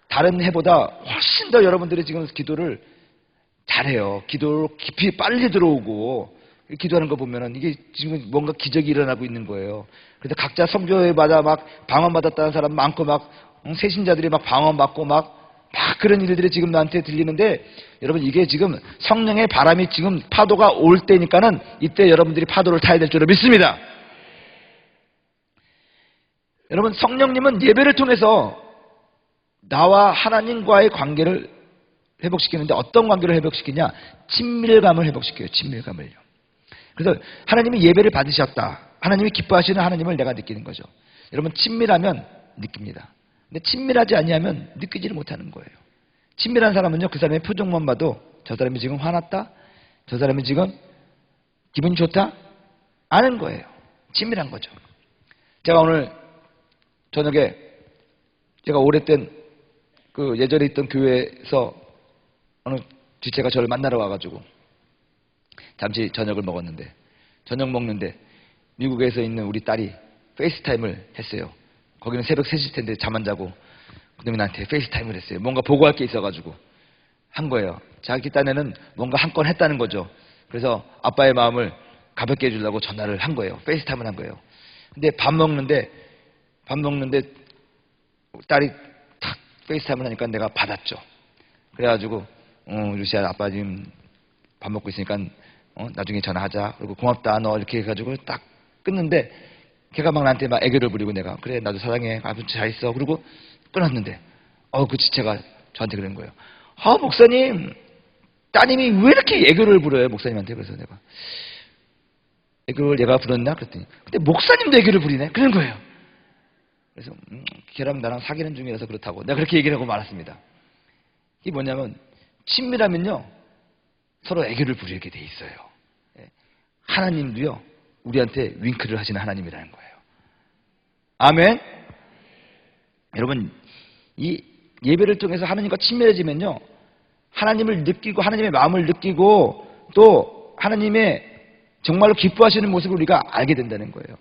다른 해보다 훨씬 더 여러분들이 지금 기도를 잘해요. 기도로 깊이 빨리 들어오고, 기도하는 거 보면은 이게 지금 뭔가 기적이 일어나고 있는 거예요. 그래서 각자 성교회마다 막 방언받았다는 사람 많고, 막 새신자들이 막 방언받고 막 그런 일들이 지금 나한테 들리는데 여러분 이게 지금 성령의 바람이 지금 파도가 올 때니까는 이때 여러분들이 파도를 타야 될 줄로 믿습니다. 여러분 성령님은 예배를 통해서 나와 하나님과의 관계를 회복시키는데 어떤 관계를 회복시키냐? 친밀감을 회복시켜요. 친밀감을요. 그래서 하나님이 예배를 받으셨다. 하나님이 기뻐하시는 하나님을 내가 느끼는 거죠. 여러분 친밀하면 느낍니다. 근데 친밀하지 아니하면 느끼지를 못하는 거예요. 친밀한 사람은요, 그 사람의 표정만 봐도 저 사람이 지금 화났다? 저 사람이 지금 기분이 좋다? 아는 거예요. 친밀한 거죠. 제가 오늘 저녁에 제가 오랫된 그 예전에 있던 교회에서 어느 지체가 저를 만나러 와가지고 잠시 저녁을 먹었는데 저녁 먹는데 미국에서 있는 우리 딸이 페이스타임을 했어요. 거기는 새벽 3시일 텐데 잠 안 자고 그놈이 나한테 페이스타임을 했어요. 뭔가 보고할 게 있어가지고 한 거예요. 자기 딴에는 뭔가 한 건 했다는 거죠. 그래서 아빠의 마음을 가볍게 해주려고 전화를 한 거예요. 페이스타임을 한 거예요. 근데 밥 먹는데 딸이 탁 페이스타임을 하니까 내가 받았죠. 그래가지고 루시아 아빠 지금 밥 먹고 있으니까 나중에 전화하자. 그리고 고맙다 너 이렇게 해가지고 딱 끊는데 걔가 막 나한테 막 애교를 부리고 내가 그래 나도 사랑해 아버지 잘 있어. 그리고 끊었는데 그 지체가 저한테 그런 거예요. 목사님 따님이 왜 이렇게 애교를 부려요 목사님한테. 그래서 내가 애교를 얘가 부렸나 그랬더니 근데 목사님도 애교를 부리네 그런 거예요. 그래서 걔랑 나랑 사귀는 중이라서 그렇다고 내가 그렇게 얘기를 하고 말았습니다. 이게 뭐냐면 친밀하면요 서로 애교를 부리게 돼 있어요. 하나님도요 우리한테 윙크를 하시는 하나님이라는 거예요. 아멘. 여러분 이 예배를 통해서 하나님과 친밀해지면요 하나님을 느끼고 하나님의 마음을 느끼고 또 하나님의 정말로 기뻐하시는 모습을 우리가 알게 된다는 거예요.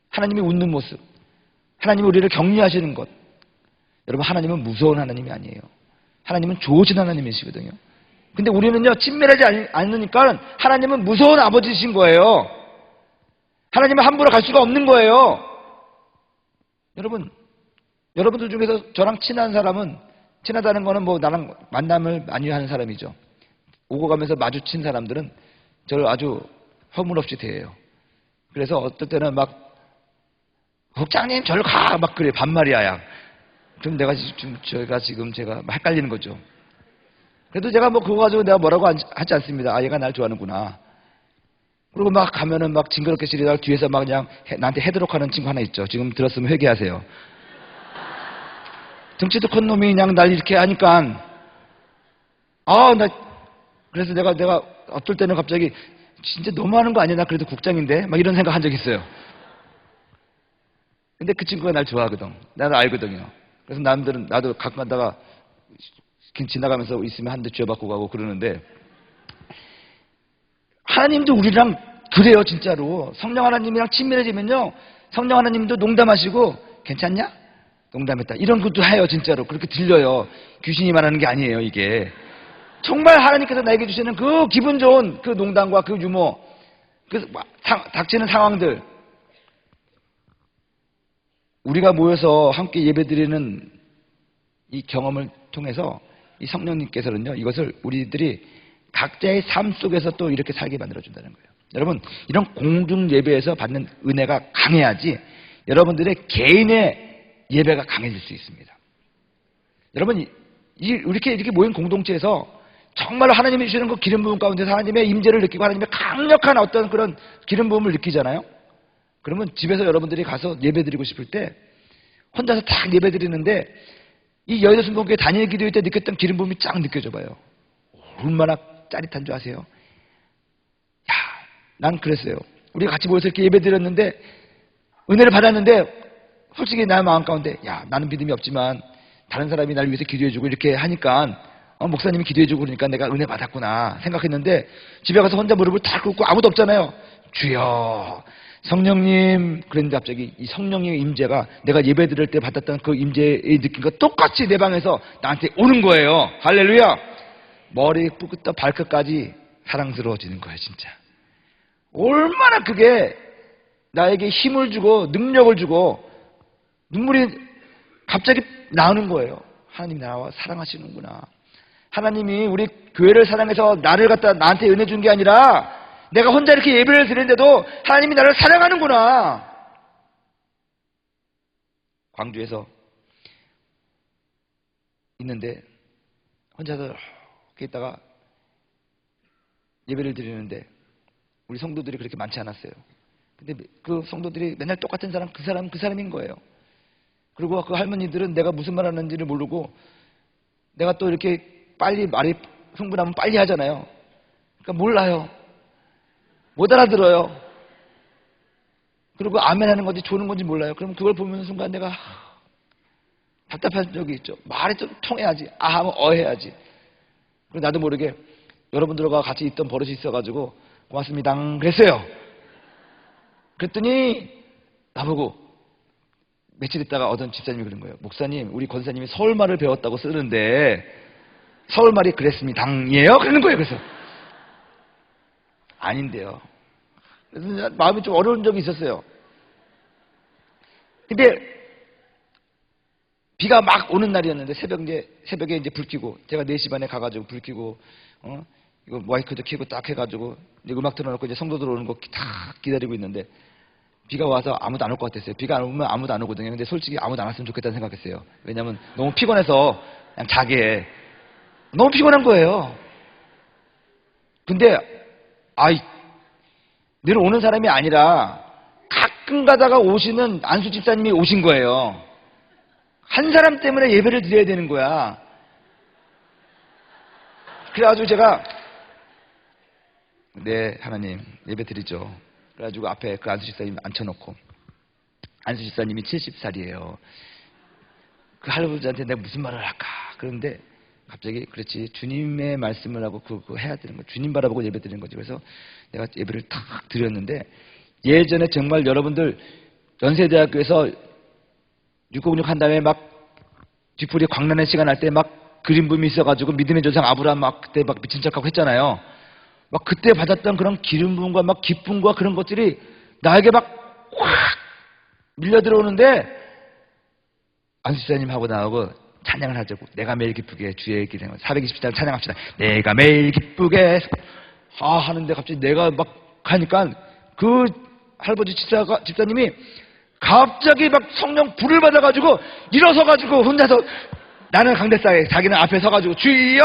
하나님이 웃는 모습, 하나님이 우리를 격려하시는 것. 여러분 하나님은 무서운 하나님이 아니에요. 하나님은 좋으신 하나님이시거든요. 근데 우리는요 친밀하지 않으니까 하나님은 무서운 아버지이신 거예요. 하나님은 함부로 갈 수가 없는 거예요. 여러분들 중에서 저랑 친한 사람은 친하다는 거는 뭐 나랑 만남을 많이 하는 사람이죠. 오고 가면서 마주친 사람들은 저를 아주 허물없이 대해요. 그래서 어떨 때는 막 국장님 저를 가 막 그래 반말이야 야. 그럼 내가 지금 제가 헷갈리는 거죠. 그래도 제가 뭐 그거 가지고 내가 뭐라고 하지 않습니다. 얘가 날 좋아하는구나. 그리고 막 가면은 막 징그럽게 지르다가 뒤에서 막 그냥 나한테 해도록 하는 친구 하나 있죠. 지금 들었으면 회개하세요. 덩치도 큰 놈이 그냥 날 이렇게 하니까 그래서 내가 어떨 때는 갑자기 진짜 너무하는 거 아니야? 나 그래도 국장인데 막 이런 생각 한 적 있어요. 근데 그 친구가 날 좋아하거든. 나도 알거든요. 그래서 나도 가끔 가다가 지나가면서 있으면 한 대 쥐어받고 가고 그러는데 하나님도 우리랑 그래요 진짜로. 성령 하나님이랑 친밀해지면요 성령 하나님도 농담하시고 괜찮냐? 농담했다 이런 것도 해요 진짜로. 그렇게 들려요. 귀신이 말하는 게 아니에요 이게. 정말 하나님께서 나에게 주시는 그 기분 좋은 그 농담과 그 유머 그 닥치는 상황들 우리가 모여서 함께 예배드리는 이 경험을 통해서 이 성령님께서는요 이것을 우리들이 각자의 삶 속에서 또 이렇게 살게 만들어준다는 거예요. 여러분 이런 공중 예배에서 받는 은혜가 강해야지 여러분들의 개인의 예배가 강해질 수 있습니다. 여러분 이렇게 모인 공동체에서 정말로 하나님이 주시는 그 기름 부음 가운데서 하나님의 임재를 느끼고 하나님의 강력한 어떤 그런 기름 부음을 느끼잖아요. 그러면 집에서 여러분들이 가서 예배드리고 싶을 때 혼자서 딱 예배드리는데 이 여의도 순복음교회 단일 기도회 때 느꼈던 기름 부음이 쫙 느껴져 봐요. 얼마나 짜릿한 줄 아세요? 난 그랬어요. 우리가 같이 모여서 이렇게 예배드렸는데 은혜를 받았는데 솔직히 나의 마음 가운데 나는 믿음이 없지만 다른 사람이 날 위해서 기도해주고 이렇게 하니까 목사님이 기도해주고 그러니까 내가 은혜 받았구나 생각했는데 집에 가서 혼자 무릎을 탁 꿇고 아무도 없잖아요. 주여 성령님 그랬는데 갑자기 이 성령의 임재가 내가 예배드릴 때 받았던 그 임재의 느낌과 똑같이 내 방에서 나한테 오는 거예요. 할렐루야. 머리부터 발끝까지 사랑스러워지는 거예요 진짜. 얼마나 그게 나에게 힘을 주고 능력을 주고 눈물이 갑자기 나오는 거예요. 하나님이 나와 사랑하시는구나. 하나님이 우리 교회를 사랑해서 나를 갖다 나한테 은혜 준 게 아니라 내가 혼자 이렇게 예배를 드리는데도 하나님이 나를 사랑하는구나. 광주에서 있는데 혼자서 이렇게 있다가 예배를 드리는데 우리 성도들이 그렇게 많지 않았어요. 근데 그 성도들이 맨날 똑같은 사람, 그 사람인 거예요. 그리고 그 할머니들은 내가 무슨 말 하는지를 모르고 내가 또 이렇게 빨리 말이 흥분하면 빨리 하잖아요. 그러니까 몰라요. 못 알아들어요. 그리고 아멘 하는 건지 조는 건지 몰라요. 그럼 그걸 보는 순간 내가 답답한 적이 있죠. 말이 좀 통해야지. 아 하면 어 해야지. 그리고 나도 모르게 여러분들과 같이 있던 버릇이 있어가지고 고맙습니다 그랬어요. 그랬더니 나보고 며칠 있다가 어떤 집사님이 그런 거예요. 목사님, 우리 권사님이 서울말을 배웠다고 쓰는데 서울말이 그랬습니다이에요? 그러는 거예요. 그래서 아닌데요. 그래서 마음이 좀 어려운 적이 있었어요. 근데 비가 막 오는 날이었는데 새벽에 이제 불 켜고 제가 4시 반에 가가지고 불 켜고 이거 마이크도 켜고 딱 해가지고 이제 음악 틀어놓고 이제 성도들 오는 거 다 기다리고 있는데 비가 와서 아무도 안 올 것 같았어요. 비가 안 오면 아무도 안 오거든요. 근데 솔직히 아무도 안 왔으면 좋겠다는 생각했어요. 왜냐면 너무 피곤해서 그냥 자게 너무 피곤한 거예요. 근데 늘 오는 사람이 아니라 가끔 가다가 오시는 안수 집사님이 오신 거예요. 한 사람 때문에 예배를 드려야 되는 거야. 그래가지고 제가 네 하나님 예배 드리죠. 그래가지고 앞에 그 안수 집사님 앉혀놓고 안수 집사님이 70살이에요. 그 할아버지한테 내가 무슨 말을 할까? 그런데 갑자기 그렇지 주님의 말씀을 하고 그거 해야 되는 거 주님 바라보고 예배 드리는 거지. 그래서 내가 예배를 탁 드렸는데 예전에 정말 여러분들 연세대학교에서 606 한 다음에 막 쥐뿌리 광란의 시간 할 때 막 그림 붐이 있어가지고 믿음의 조상 아브라함 막 그때 막 미친 척하고 했잖아요. 막 그때 받았던 그런 기름 부음과 막 기쁨과 그런 것들이 나에게 막 확 밀려 들어오는데 안수사님 하고 나하고 찬양을 하자고. 내가 매일 기쁘게 주의 길 행하고 420장 찬양합시다. 내가 매일 기쁘게 하는데 갑자기 내가 막 하니까 그 할아버지 집사님이 갑자기 막 성령 불을 받아가지고 일어서가지고 혼자서 나는 강대상에 자기는 앞에 서가지고 주여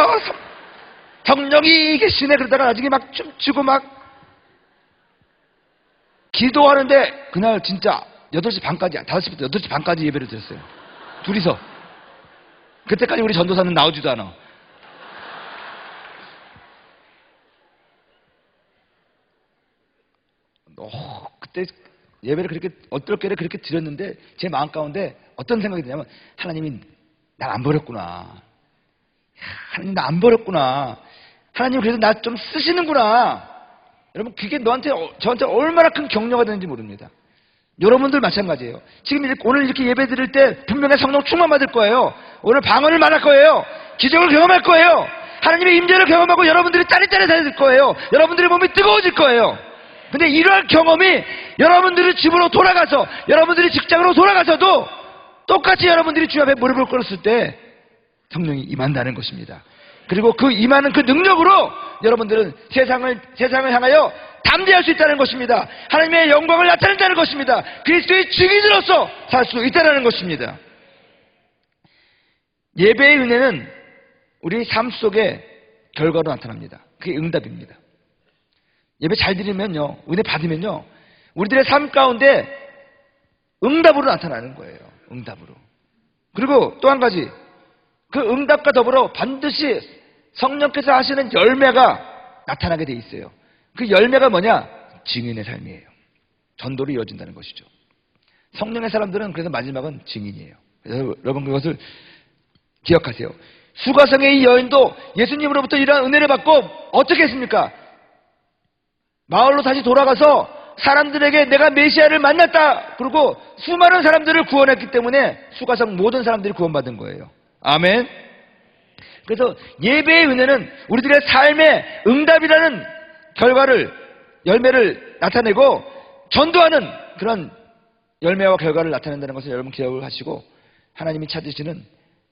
성령이 계시네 그러다가 나중에 막 춤추고 막 기도하는데 그날 진짜 8시 반까지 5시부터 8시 반까지 예배를 드렸어요. 둘이서. 그때까지 우리 전도사는 나오지도 않아. 그때 예배를 그렇게 어떨게를 그렇게 드렸는데 제 마음 가운데 어떤 생각이 드냐면 하나님이 날 안 버렸구나. 하나님 나 안 버렸구나. 하나님 그래서 나 좀 쓰시는구나. 여러분 그게 저한테 얼마나 큰 격려가 되는지 모릅니다. 여러분들 마찬가지예요. 지금 오늘 이렇게 예배 드릴 때 분명히 성령 충만 받을 거예요. 오늘 방언을 말할 거예요. 기적을 경험할 거예요. 하나님의 임재를 경험하고 여러분들이 짜릿짜릿해질 거예요. 여러분들의 몸이 뜨거워질 거예요. 근데 이러한 경험이 여러분들이 집으로 돌아가서 여러분들이 직장으로 돌아가서도 똑같이 여러분들이 주 앞에 무릎을 꿇었을 때 성령이 임한다는 것입니다. 그리고 그 임하는 그 능력으로 여러분들은 세상을 향하여 담대할 수 있다는 것입니다. 하나님의 영광을 나타낸다는 것입니다. 그리스도의 증인으로서 살 수 있다는 것입니다. 예배의 은혜는 우리 삶 속에 결과로 나타납니다. 그게 응답입니다. 예배 잘 드리면요, 은혜 받으면요, 우리들의 삶 가운데 응답으로 나타나는 거예요. 응답으로. 그리고 또 한 가지, 그 응답과 더불어 반드시 성령께서 하시는 열매가 나타나게 돼 있어요. 그 열매가 뭐냐? 증인의 삶이에요. 전도로 이어진다는 것이죠. 성령의 사람들은 그래서 마지막은 증인이에요. 그래서 여러분 그것을 기억하세요. 수가성의 이 여인도 예수님으로부터 이러한 은혜를 받고 어떻게 했습니까? 마을로 다시 돌아가서 사람들에게 내가 메시아를 만났다. 그리고 수많은 사람들을 구원했기 때문에 수가성 모든 사람들이 구원받은 거예요. 아멘. 그래서 예배의 은혜는 우리들의 삶의 응답이라는 열매를 나타내고 전도하는 그런 열매와 결과를 나타낸다는 것을 여러분 기억을 하시고 하나님이 찾으시는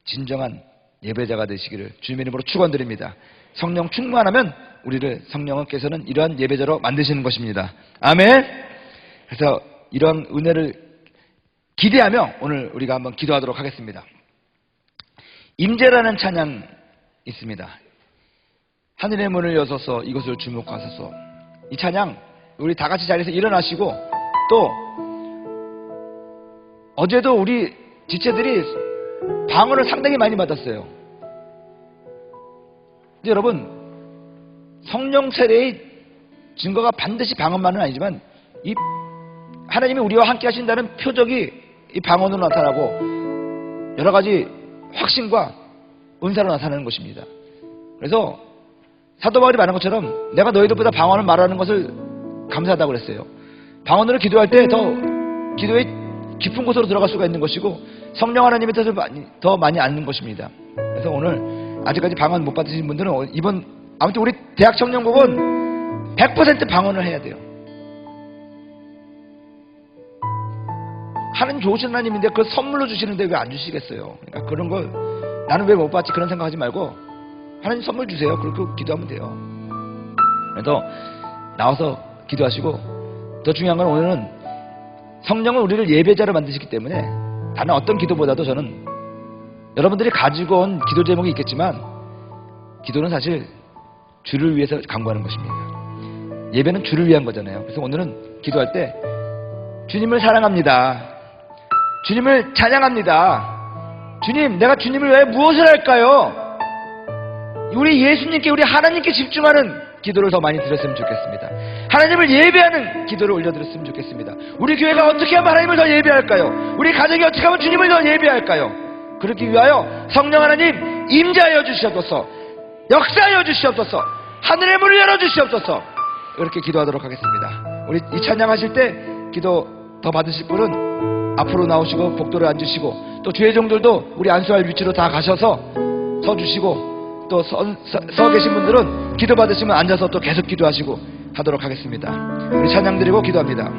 진정한 예배자가 되시기를 주님의 이름으로 축원드립니다. 성령 충만하면 우리를 성령께서는 이러한 예배자로 만드시는 것입니다. 아멘. 그래서 이런 은혜를 기대하며 오늘 우리가 한번 기도하도록 하겠습니다. 임재라는 찬양 있습니다. 하늘의 문을 여서서 이것을 주목하소서. 이 찬양 우리 다 같이 자리에서 일어나시고, 또 어제도 우리 지체들이 방언을 상당히 많이 받았어요. 근데 여러분, 성령 세례의 증거가 반드시 방언만은 아니지만 이 하나님이 우리와 함께 하신다는 표적이 이 방언으로 나타나고 여러 가지 확신과 은사로 나타나는 것입니다. 그래서 사도 바울이 말한 것처럼 내가 너희들보다 방언을 말하는 것을 감사하다고 그랬어요. 방언으로 기도할 때 더 기도의 깊은 곳으로 들어갈 수가 있는 것이고 성령 하나님의 뜻을 더 많이 아는 것입니다. 그래서 오늘 아직까지 방언 못 받으신 분들은 아무튼 우리 대학 청년국은 100% 방언을 해야 돼요. 하나님 좋으신 하나님인데 그걸 선물로 주시는데 왜 안 주시겠어요? 그러니까 그런 걸 나는 왜 못 받지 그런 생각하지 말고 하나님 선물 주세요. 그렇게 기도하면 돼요. 그래서 나와서 기도하시고, 더 중요한 건 오늘은 성령은 우리를 예배자로 만드시기 때문에 다른 어떤 기도보다도 저는 여러분들이 가지고 온 기도 제목이 있겠지만 기도는 사실 주를 위해서 간구하는 것입니다. 예배는 주를 위한 거잖아요. 그래서 오늘은 기도할 때 주님을 사랑합니다. 주님을 찬양합니다. 주님, 내가 주님을 위해 무엇을 할까요? 우리 예수님께, 우리 하나님께 집중하는 기도를 더 많이 드렸으면 좋겠습니다. 하나님을 예배하는 기도를 올려드렸으면 좋겠습니다. 우리 교회가 어떻게 하면 하나님을 더 예배할까요? 우리 가정이 어떻게 하면 주님을 더 예배할까요? 그렇기 위하여 성령 하나님 임재하여 주시옵소서, 역사하여 주시옵소서, 하늘의 문을 열어주시옵소서. 이렇게 기도하도록 하겠습니다. 우리 이 찬양하실 때 기도 더 받으실 분은 앞으로 나오시고 복도를 앉으시고, 또 주의 종들도 우리 안수할 위치로 다 가셔서 서 주시고, 또 서 계신 분들은 기도 받으시면 앉아서 또 계속 기도하시고 하도록 하겠습니다. 우리 찬양 드리고 기도합니다.